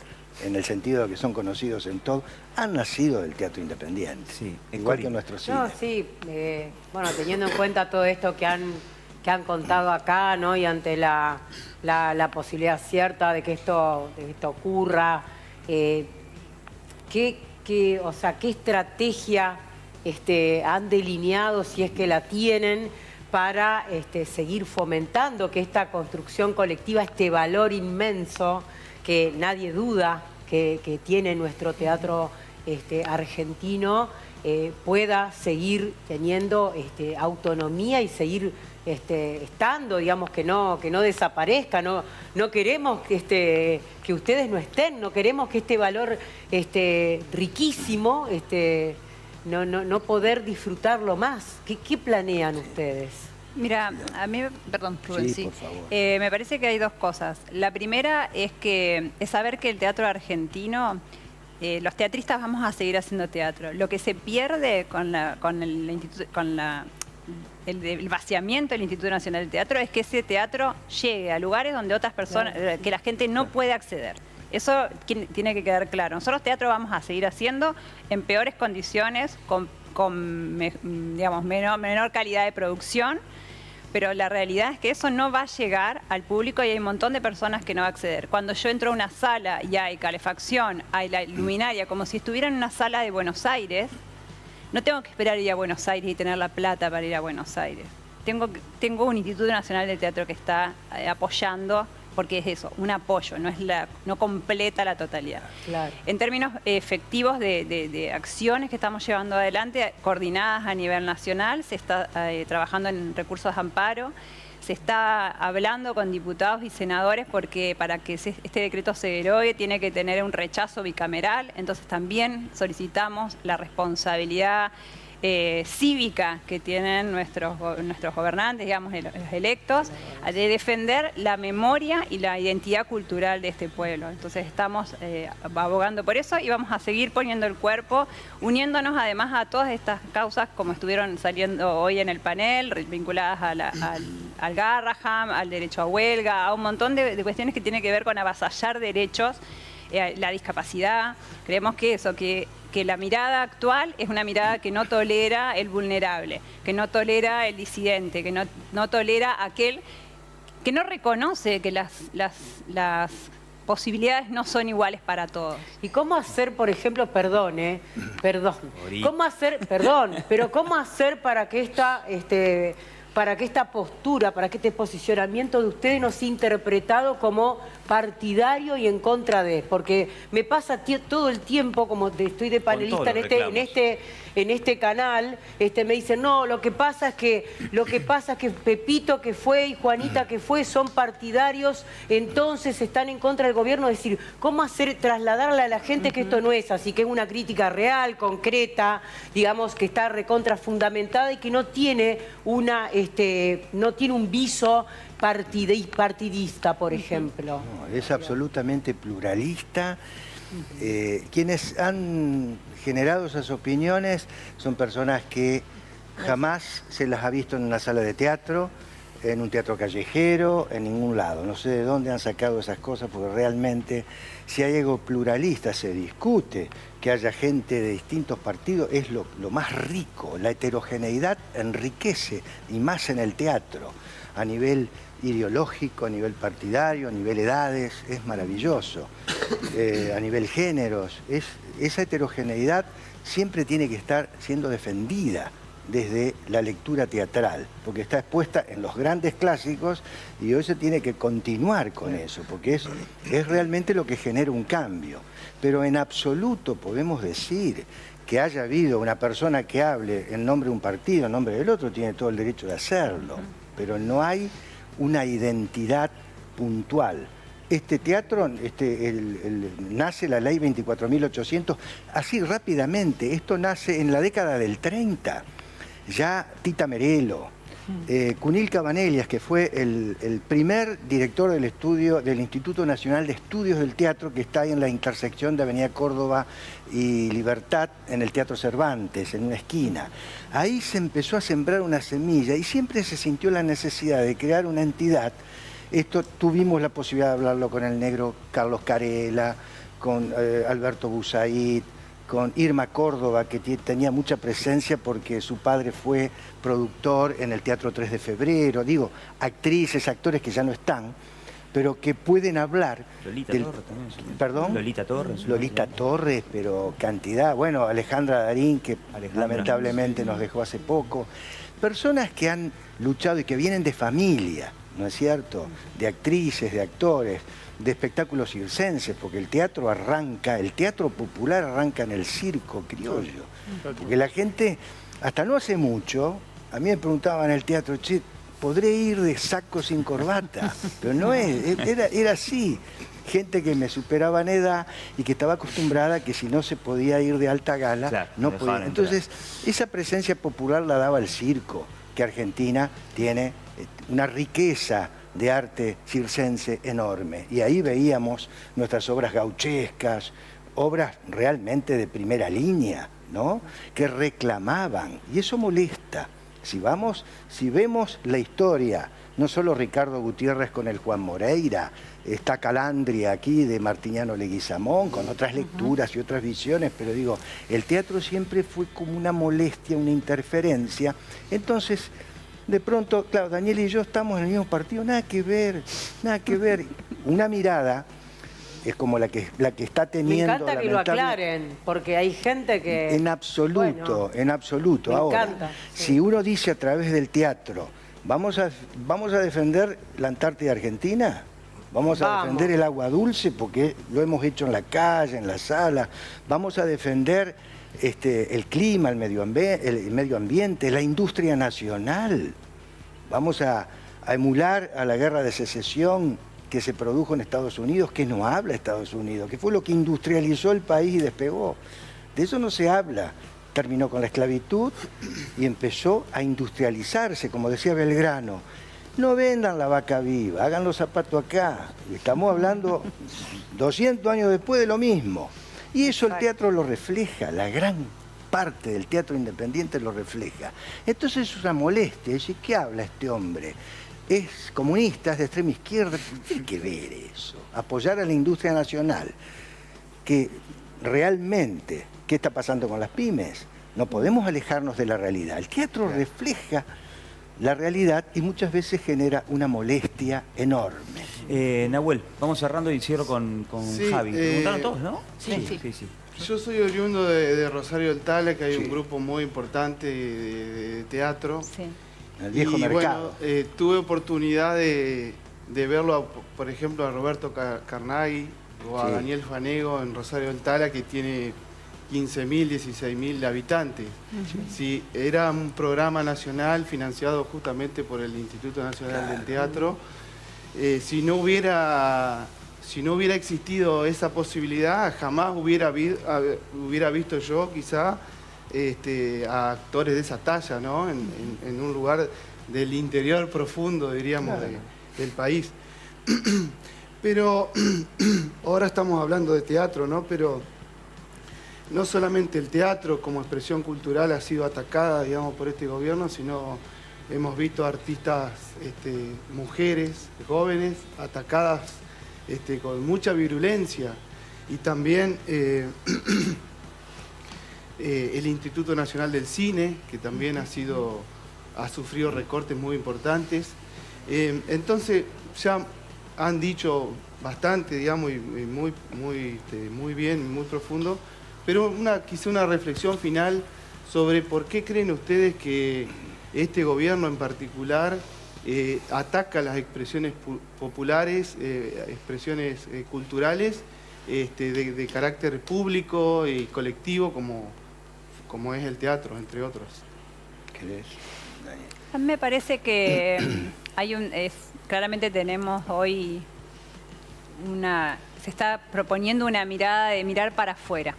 en el sentido de que son conocidos en todo, han nacido del teatro independiente, igual que nuestros cine. No, sí, bueno, teniendo en cuenta todo esto que han contado acá, ¿no? Y ante la posibilidad cierta de que esto ocurra, ¿qué estrategia han delineado, si es que la tienen, para seguir fomentando que esta construcción colectiva, este valor inmenso que nadie duda que tiene nuestro teatro argentino, pueda seguir teniendo autonomía y seguir estando, digamos, que no desaparezca? No queremos que ustedes no estén, no queremos que este valor riquísimo, no poder disfrutarlo más. ¿Qué planean ustedes? Mira, a mí, perdón, Rubén, sí. Por favor. Me parece que hay dos cosas. La primera es saber que el teatro argentino, los teatristas vamos a seguir haciendo teatro. Lo que se pierde con el vaciamiento del Instituto Nacional del Teatro es que ese teatro llegue a lugares donde otras personas, que la gente no puede acceder. Eso tiene que quedar claro. Nosotros teatro vamos a seguir haciendo en peores condiciones, con digamos, menor calidad de producción, pero la realidad es que eso no va a llegar al público y hay un montón de personas que no va a acceder. Cuando yo entro a una sala y hay calefacción, hay la luminaria, como si estuviera en una sala de Buenos Aires, no tengo que esperar ir a Buenos Aires y tener la plata para ir a Buenos Aires. Tengo un Instituto Nacional de Teatro que está apoyando porque es eso, un apoyo, no completa la totalidad. Claro. En términos efectivos de acciones que estamos llevando adelante, coordinadas a nivel nacional, se está trabajando en recursos de amparo, se está hablando con diputados y senadores porque para que este decreto se derogue tiene que tener un rechazo bicameral, entonces también solicitamos la responsabilidad cívica que tienen nuestros gobernantes, digamos, los electos, de defender la memoria y la identidad cultural de este pueblo. Entonces estamos abogando por eso y vamos a seguir poniendo el cuerpo, uniéndonos además a todas estas causas como estuvieron saliendo hoy en el panel, vinculadas al Garraham, al derecho a huelga, a un montón de cuestiones que tienen que ver con avasallar derechos, la discapacidad. Creemos que eso, que la mirada actual es una mirada que no tolera el vulnerable, que no tolera el disidente, que no tolera aquel que no reconoce que las posibilidades no son iguales para todos. ¿Y cómo hacer, por ejemplo, perdón, cómo hacer para que esta postura, para que este posicionamiento de ustedes no sea interpretado como partidario y en contra de? Porque me pasa todo el tiempo, como estoy de panelista en este canal, me dicen, no, lo que pasa es que Pepito que fue y Juanita que fue son partidarios, entonces están en contra del gobierno. Es decir, ¿cómo trasladarle a la gente que esto no es así, que es una crítica real, concreta, digamos, que está recontra fundamentada y que no tiene un viso partidista, por ejemplo? No, es absolutamente pluralista. Quienes han generado esas opiniones son personas que jamás se las ha visto en una sala de teatro, en un teatro callejero, en ningún lado. No sé de dónde han sacado esas cosas, porque realmente si hay algo pluralista se discute. Que haya gente de distintos partidos es lo más rico. La heterogeneidad enriquece, y más en el teatro, a nivel ideológico, a nivel partidario, a nivel edades, es maravilloso. A nivel géneros, esa heterogeneidad siempre tiene que estar siendo defendida desde la lectura teatral, porque está expuesta en los grandes clásicos y hoy se tiene que continuar con eso, porque es realmente lo que genera un cambio. Pero en absoluto podemos decir que haya habido una persona que hable en nombre de un partido, en nombre del otro, tiene todo el derecho de hacerlo, pero no hay una identidad puntual. Este teatro, nace la ley 24.800, así rápidamente. Esto nace en la década del 30. Ya Tita Merelo, Cunil Cabanellas, que fue el primer director del Instituto Nacional de Estudios del Teatro, que está ahí en la intersección de Avenida Córdoba y Libertad, en el Teatro Cervantes, en una esquina. Ahí se empezó a sembrar una semilla y siempre se sintió la necesidad de crear una entidad. Esto tuvimos la posibilidad de hablarlo con el negro Carlos Carela, con Alberto Busaid, con Irma Córdoba, que tenía mucha presencia porque su padre fue productor en el Teatro 3 de Febrero, digo, actrices, actores que ya no están, pero que pueden hablar. Lolita Torres también. ¿Perdón? Lolita Torres. Lolita Torres, pero cantidad. Bueno, Alejandra Darín, que lamentablemente nos dejó hace poco. Personas que han luchado y que vienen de familia, ¿no es cierto? De actrices, de actores, de espectáculos circenses, porque el teatro popular arranca en el circo criollo. Porque la gente, hasta no hace mucho, a mí me preguntaban en el teatro, che, ¿podré ir de saco sin corbata? Pero no era así. Gente que me superaba en edad y que estaba acostumbrada a que si no se podía ir de alta gala, claro, no podía. Entonces, esa presencia popular la daba el circo, que Argentina tiene una riqueza de arte circense enorme. Y ahí veíamos nuestras obras gauchescas, obras realmente de primera línea, ¿no? Que reclamaban, y eso molesta. Si vemos la historia, no solo Ricardo Gutiérrez con el Juan Moreira, está Calandria aquí de Martiniano Leguizamón, con otras lecturas y otras visiones, pero digo, el teatro siempre fue como una molestia, una interferencia. Entonces, de pronto, claro, Daniel y yo estamos en el mismo partido, nada que ver, nada que ver. Una mirada es como la que está teniendo... Me encanta que lo aclaren, porque hay gente que... En absoluto, bueno, en absoluto. Me Ahora, encanta, sí. Si uno dice a través del teatro, vamos a defender la Antártida Argentina, Vamos a defender el agua dulce porque lo hemos hecho en la calle, en la sala. Vamos a defender el clima, el medio ambiente, la industria nacional. Vamos a emular a la guerra de secesión que se produjo en Estados Unidos, que no habla Estados Unidos, que fue lo que industrializó el país y despegó. De eso no se habla. Terminó con la esclavitud y empezó a industrializarse, como decía Belgrano. No vendan la vaca viva, hagan los zapatos acá. Y estamos hablando 200 años después de lo mismo. Y eso el teatro lo refleja, la gran parte del teatro independiente lo refleja. Entonces es una molestia, decir, ¿qué habla este hombre? Es comunista, es de extrema izquierda, tiene que ver eso. Apoyar a la industria nacional, que realmente, ¿qué está pasando con las pymes? No podemos alejarnos de la realidad. El teatro refleja la realidad y muchas veces genera una molestia enorme. Nahuel, vamos cerrando y cierro con Javi. ¿Preguntaron todos, no? Sí. Yo soy oriundo de Rosario del Tala, que hay un grupo muy importante de teatro. Sí. El viejo mercado. Bueno, tuve oportunidad de verlo, por ejemplo, a Roberto Carnaghi o a Daniel Fanego en Rosario del Tala, que tiene 15.000, 16.000 habitantes. Sí, era un programa nacional financiado justamente por el Instituto Nacional del Teatro. Si no hubiera existido esa posibilidad, jamás hubiera visto yo quizá a actores de esa talla, ¿no? En un lugar del interior profundo, diríamos, del país. Pero ahora estamos hablando de teatro, ¿no? Pero no solamente el teatro como expresión cultural ha sido atacada, digamos, por este gobierno, sino hemos visto artistas, mujeres, jóvenes, atacadas con mucha virulencia. Y también el Instituto Nacional del Cine, que también ha sufrido recortes muy importantes. Entonces, ya han dicho bastante, digamos, y muy bien, muy profundo, pero quizá una reflexión final sobre por qué creen ustedes que este gobierno en particular ataca las expresiones populares, expresiones culturales de carácter público y colectivo como es el teatro, entre otros. ¿Querés? A mí me parece que claramente tenemos hoy se está proponiendo una mirada de mirar para afuera,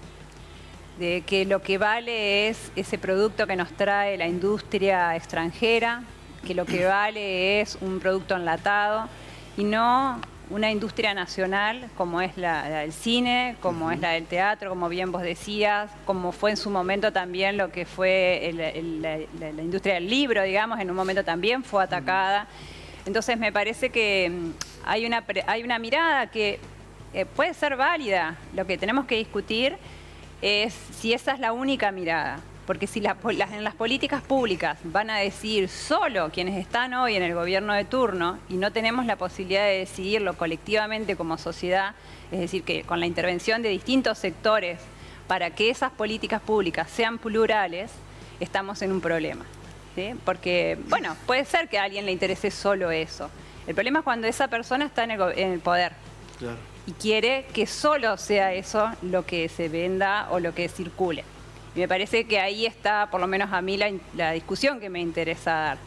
de que lo que vale es ese producto que nos trae la industria extranjera, que lo que vale es un producto enlatado y no una industria nacional como es la del cine, como es la del teatro, como bien vos decías, como fue en su momento también lo que fue la industria del libro, digamos, en un momento también fue atacada. Entonces me parece que hay una mirada que puede ser válida. Lo que tenemos que discutir es si esa es la única mirada. Porque si en las políticas públicas van a decidir solo quienes están hoy en el gobierno de turno y no tenemos la posibilidad de decidirlo colectivamente como sociedad, es decir, que con la intervención de distintos sectores para que esas políticas públicas sean plurales, estamos en un problema, ¿sí? Porque, bueno, puede ser que a alguien le interese solo eso. El problema es cuando esa persona está en el poder. Claro. Y quiere que solo sea eso lo que se venda o lo que circule. Y me parece que ahí está, por lo menos a mí, la discusión que me interesa dar.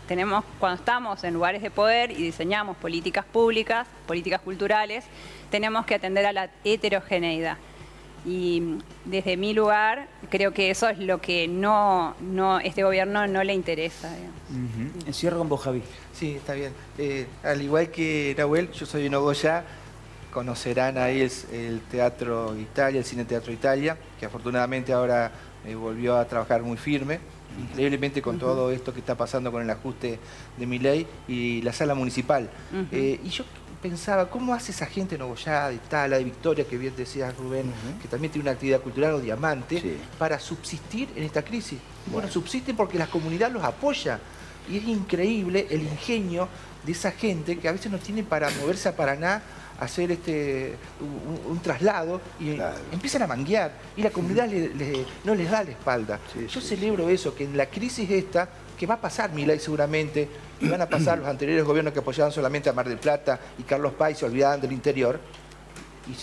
Cuando estamos en lugares de poder y diseñamos políticas públicas, políticas culturales, tenemos que atender a la heterogeneidad. Y desde mi lugar, creo que eso es lo que este gobierno no le interesa. Cierro con vos, Javi. Sí, está bien. Al igual que Nahuel, yo soy de Nogoyá. Conocerán ahí el Teatro Italia, el Cine Teatro Italia, que afortunadamente ahora volvió a trabajar muy firme, increíblemente con todo esto que está pasando con el ajuste de Milei y la sala municipal. Y yo pensaba, ¿cómo hace esa gente de Nogoyá, de Tala, de Victoria, que bien decías, Rubén, que también tiene una actividad cultural o Diamante, para subsistir en esta crisis? Bueno, subsisten porque la comunidad los apoya. Y es increíble el ingenio de esa gente que a veces no tiene para moverse a Paraná, hacer un traslado y empiezan a manguear y la comunidad no les da la espalda. Yo celebro eso, que en la crisis esta, que va a pasar Milei seguramente, Iban a pasar los anteriores gobiernos que apoyaban solamente a Mar del Plata y Carlos Paz y se olvidaban del interior,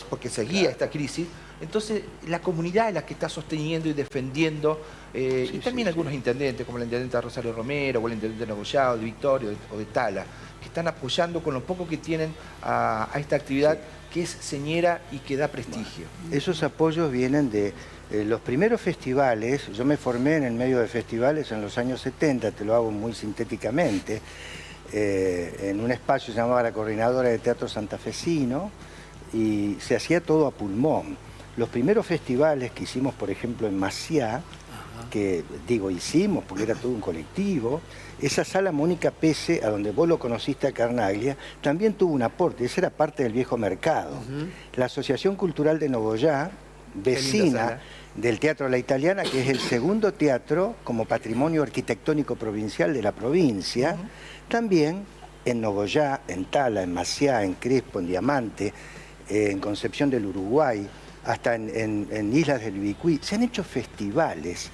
porque seguía esta crisis. Entonces, la comunidad es la que está sosteniendo y defendiendo, y también algunos intendentes, como la intendenta Rosario Romero, o el intendente de Nogoyá, o de Victoria, o de Tala, que están apoyando con lo poco que tienen a esta actividad que es señera y que da prestigio. Esos apoyos vienen de los primeros festivales. Yo me formé en el medio de festivales en los años 70, te lo hago muy sintéticamente, en un espacio llamado la Coordinadora de Teatro Santafesino, y se hacía todo a pulmón. Los primeros festivales que hicimos, por ejemplo, en Maciá, que digo hicimos porque era todo un colectivo, esa sala Mónica Pese, a donde vos lo conociste a Carnaglia, también tuvo un aporte, esa era parte del viejo mercado. La Asociación Cultural de Nogoyá, vecina del Teatro La Italiana, que es el segundo teatro como patrimonio arquitectónico provincial de la provincia, también en Nogoyá, en Tala, en Maciá, en Crespo, en Diamante, en Concepción del Uruguay, hasta en Islas del Ibicuí, se han hecho festivales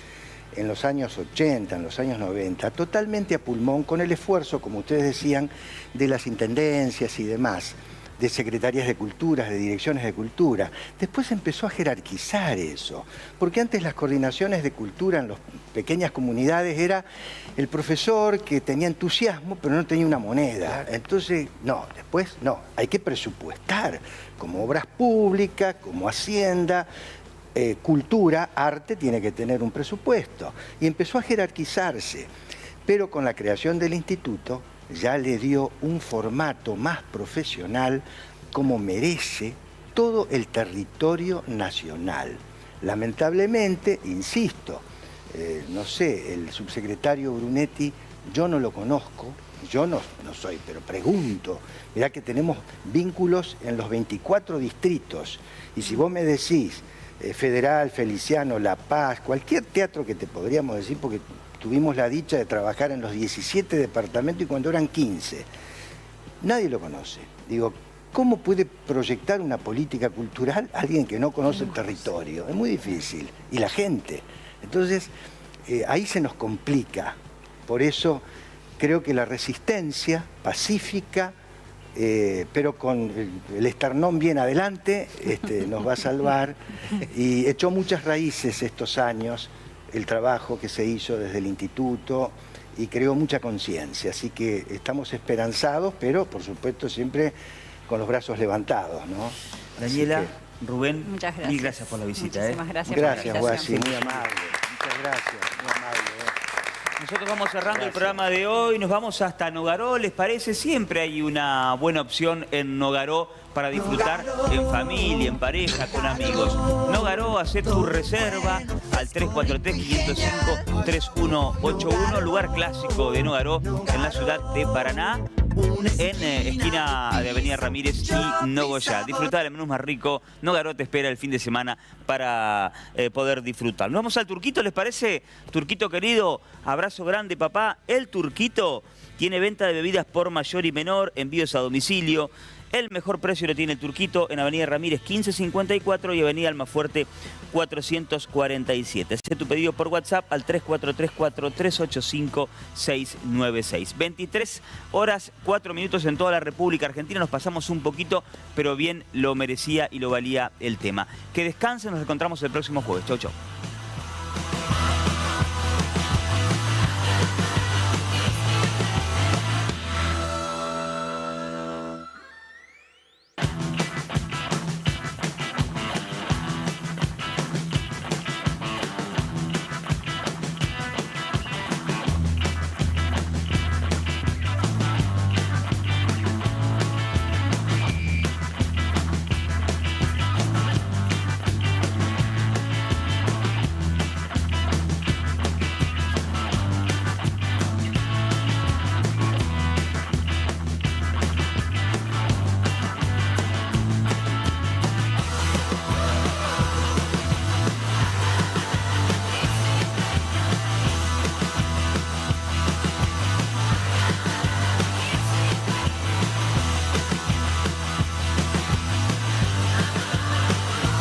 en los años 80, en los años 90, totalmente a pulmón, con el esfuerzo, como ustedes decían, de las intendencias y demás, de secretarías de cultura, de direcciones de cultura. Después empezó a jerarquizar eso, porque antes las coordinaciones de cultura en las pequeñas comunidades era el profesor que tenía entusiasmo, pero no tenía una moneda. Entonces, no, después no, hay que presupuestar, como obras públicas, como hacienda, cultura, arte, tiene que tener un presupuesto. Y empezó a jerarquizarse, pero con la creación del instituto ya le dio un formato más profesional como merece todo el territorio nacional. Lamentablemente, insisto, no sé, el subsecretario Brunetti, yo no lo conozco, yo no soy, pero pregunto. Mirá que tenemos vínculos en los 24 distritos, y si vos me decís Federal, Feliciano, La Paz, cualquier teatro que te podríamos decir, porque tuvimos la dicha de trabajar en los 17 departamentos y cuando eran 15. Nadie lo conoce. Digo, ¿cómo puede proyectar una política cultural alguien que no conoce el territorio? Es muy difícil. Y la gente. Entonces, ahí se nos complica. Por eso creo que la resistencia pacífica, pero con el esternón bien adelante, nos va a salvar. Y echó muchas raíces estos años el trabajo que se hizo desde el instituto y creó mucha conciencia. Así que estamos esperanzados, pero por supuesto siempre con los brazos levantados, ¿no? Daniela, Rubén, muchas gracias. Mil gracias por la visita. Muchísimas gracias. Gracias, Guasi, muy amable. Muchas gracias, muy amable. Nosotros vamos cerrando el programa de hoy, nos vamos hasta Nogaró, ¿les parece? Siempre hay una buena opción en Nogaró para disfrutar en familia, en pareja, con amigos. Nogaró, hacé tu reserva al 343-505-3181, lugar clásico de Nogaró en la ciudad de Paraná, en esquina de Avenida Ramírez y Nogoyá. Disfrutar del menú más rico. Nogaró te espera el fin de semana para poder disfrutar. Nos vamos al Turquito, ¿les parece? Turquito querido, abrazo grande, papá. El Turquito tiene venta de bebidas por mayor y menor, envíos a domicilio. El mejor precio lo tiene el Turquito en Avenida Ramírez 1554 y Avenida Almafuerte 447. Hacé tu pedido por WhatsApp al 3434-385-696. 23 horas 4 minutos en toda la República Argentina. Nos pasamos un poquito, pero bien lo merecía y lo valía el tema. Que descansen, nos encontramos el próximo jueves. Chau, chau.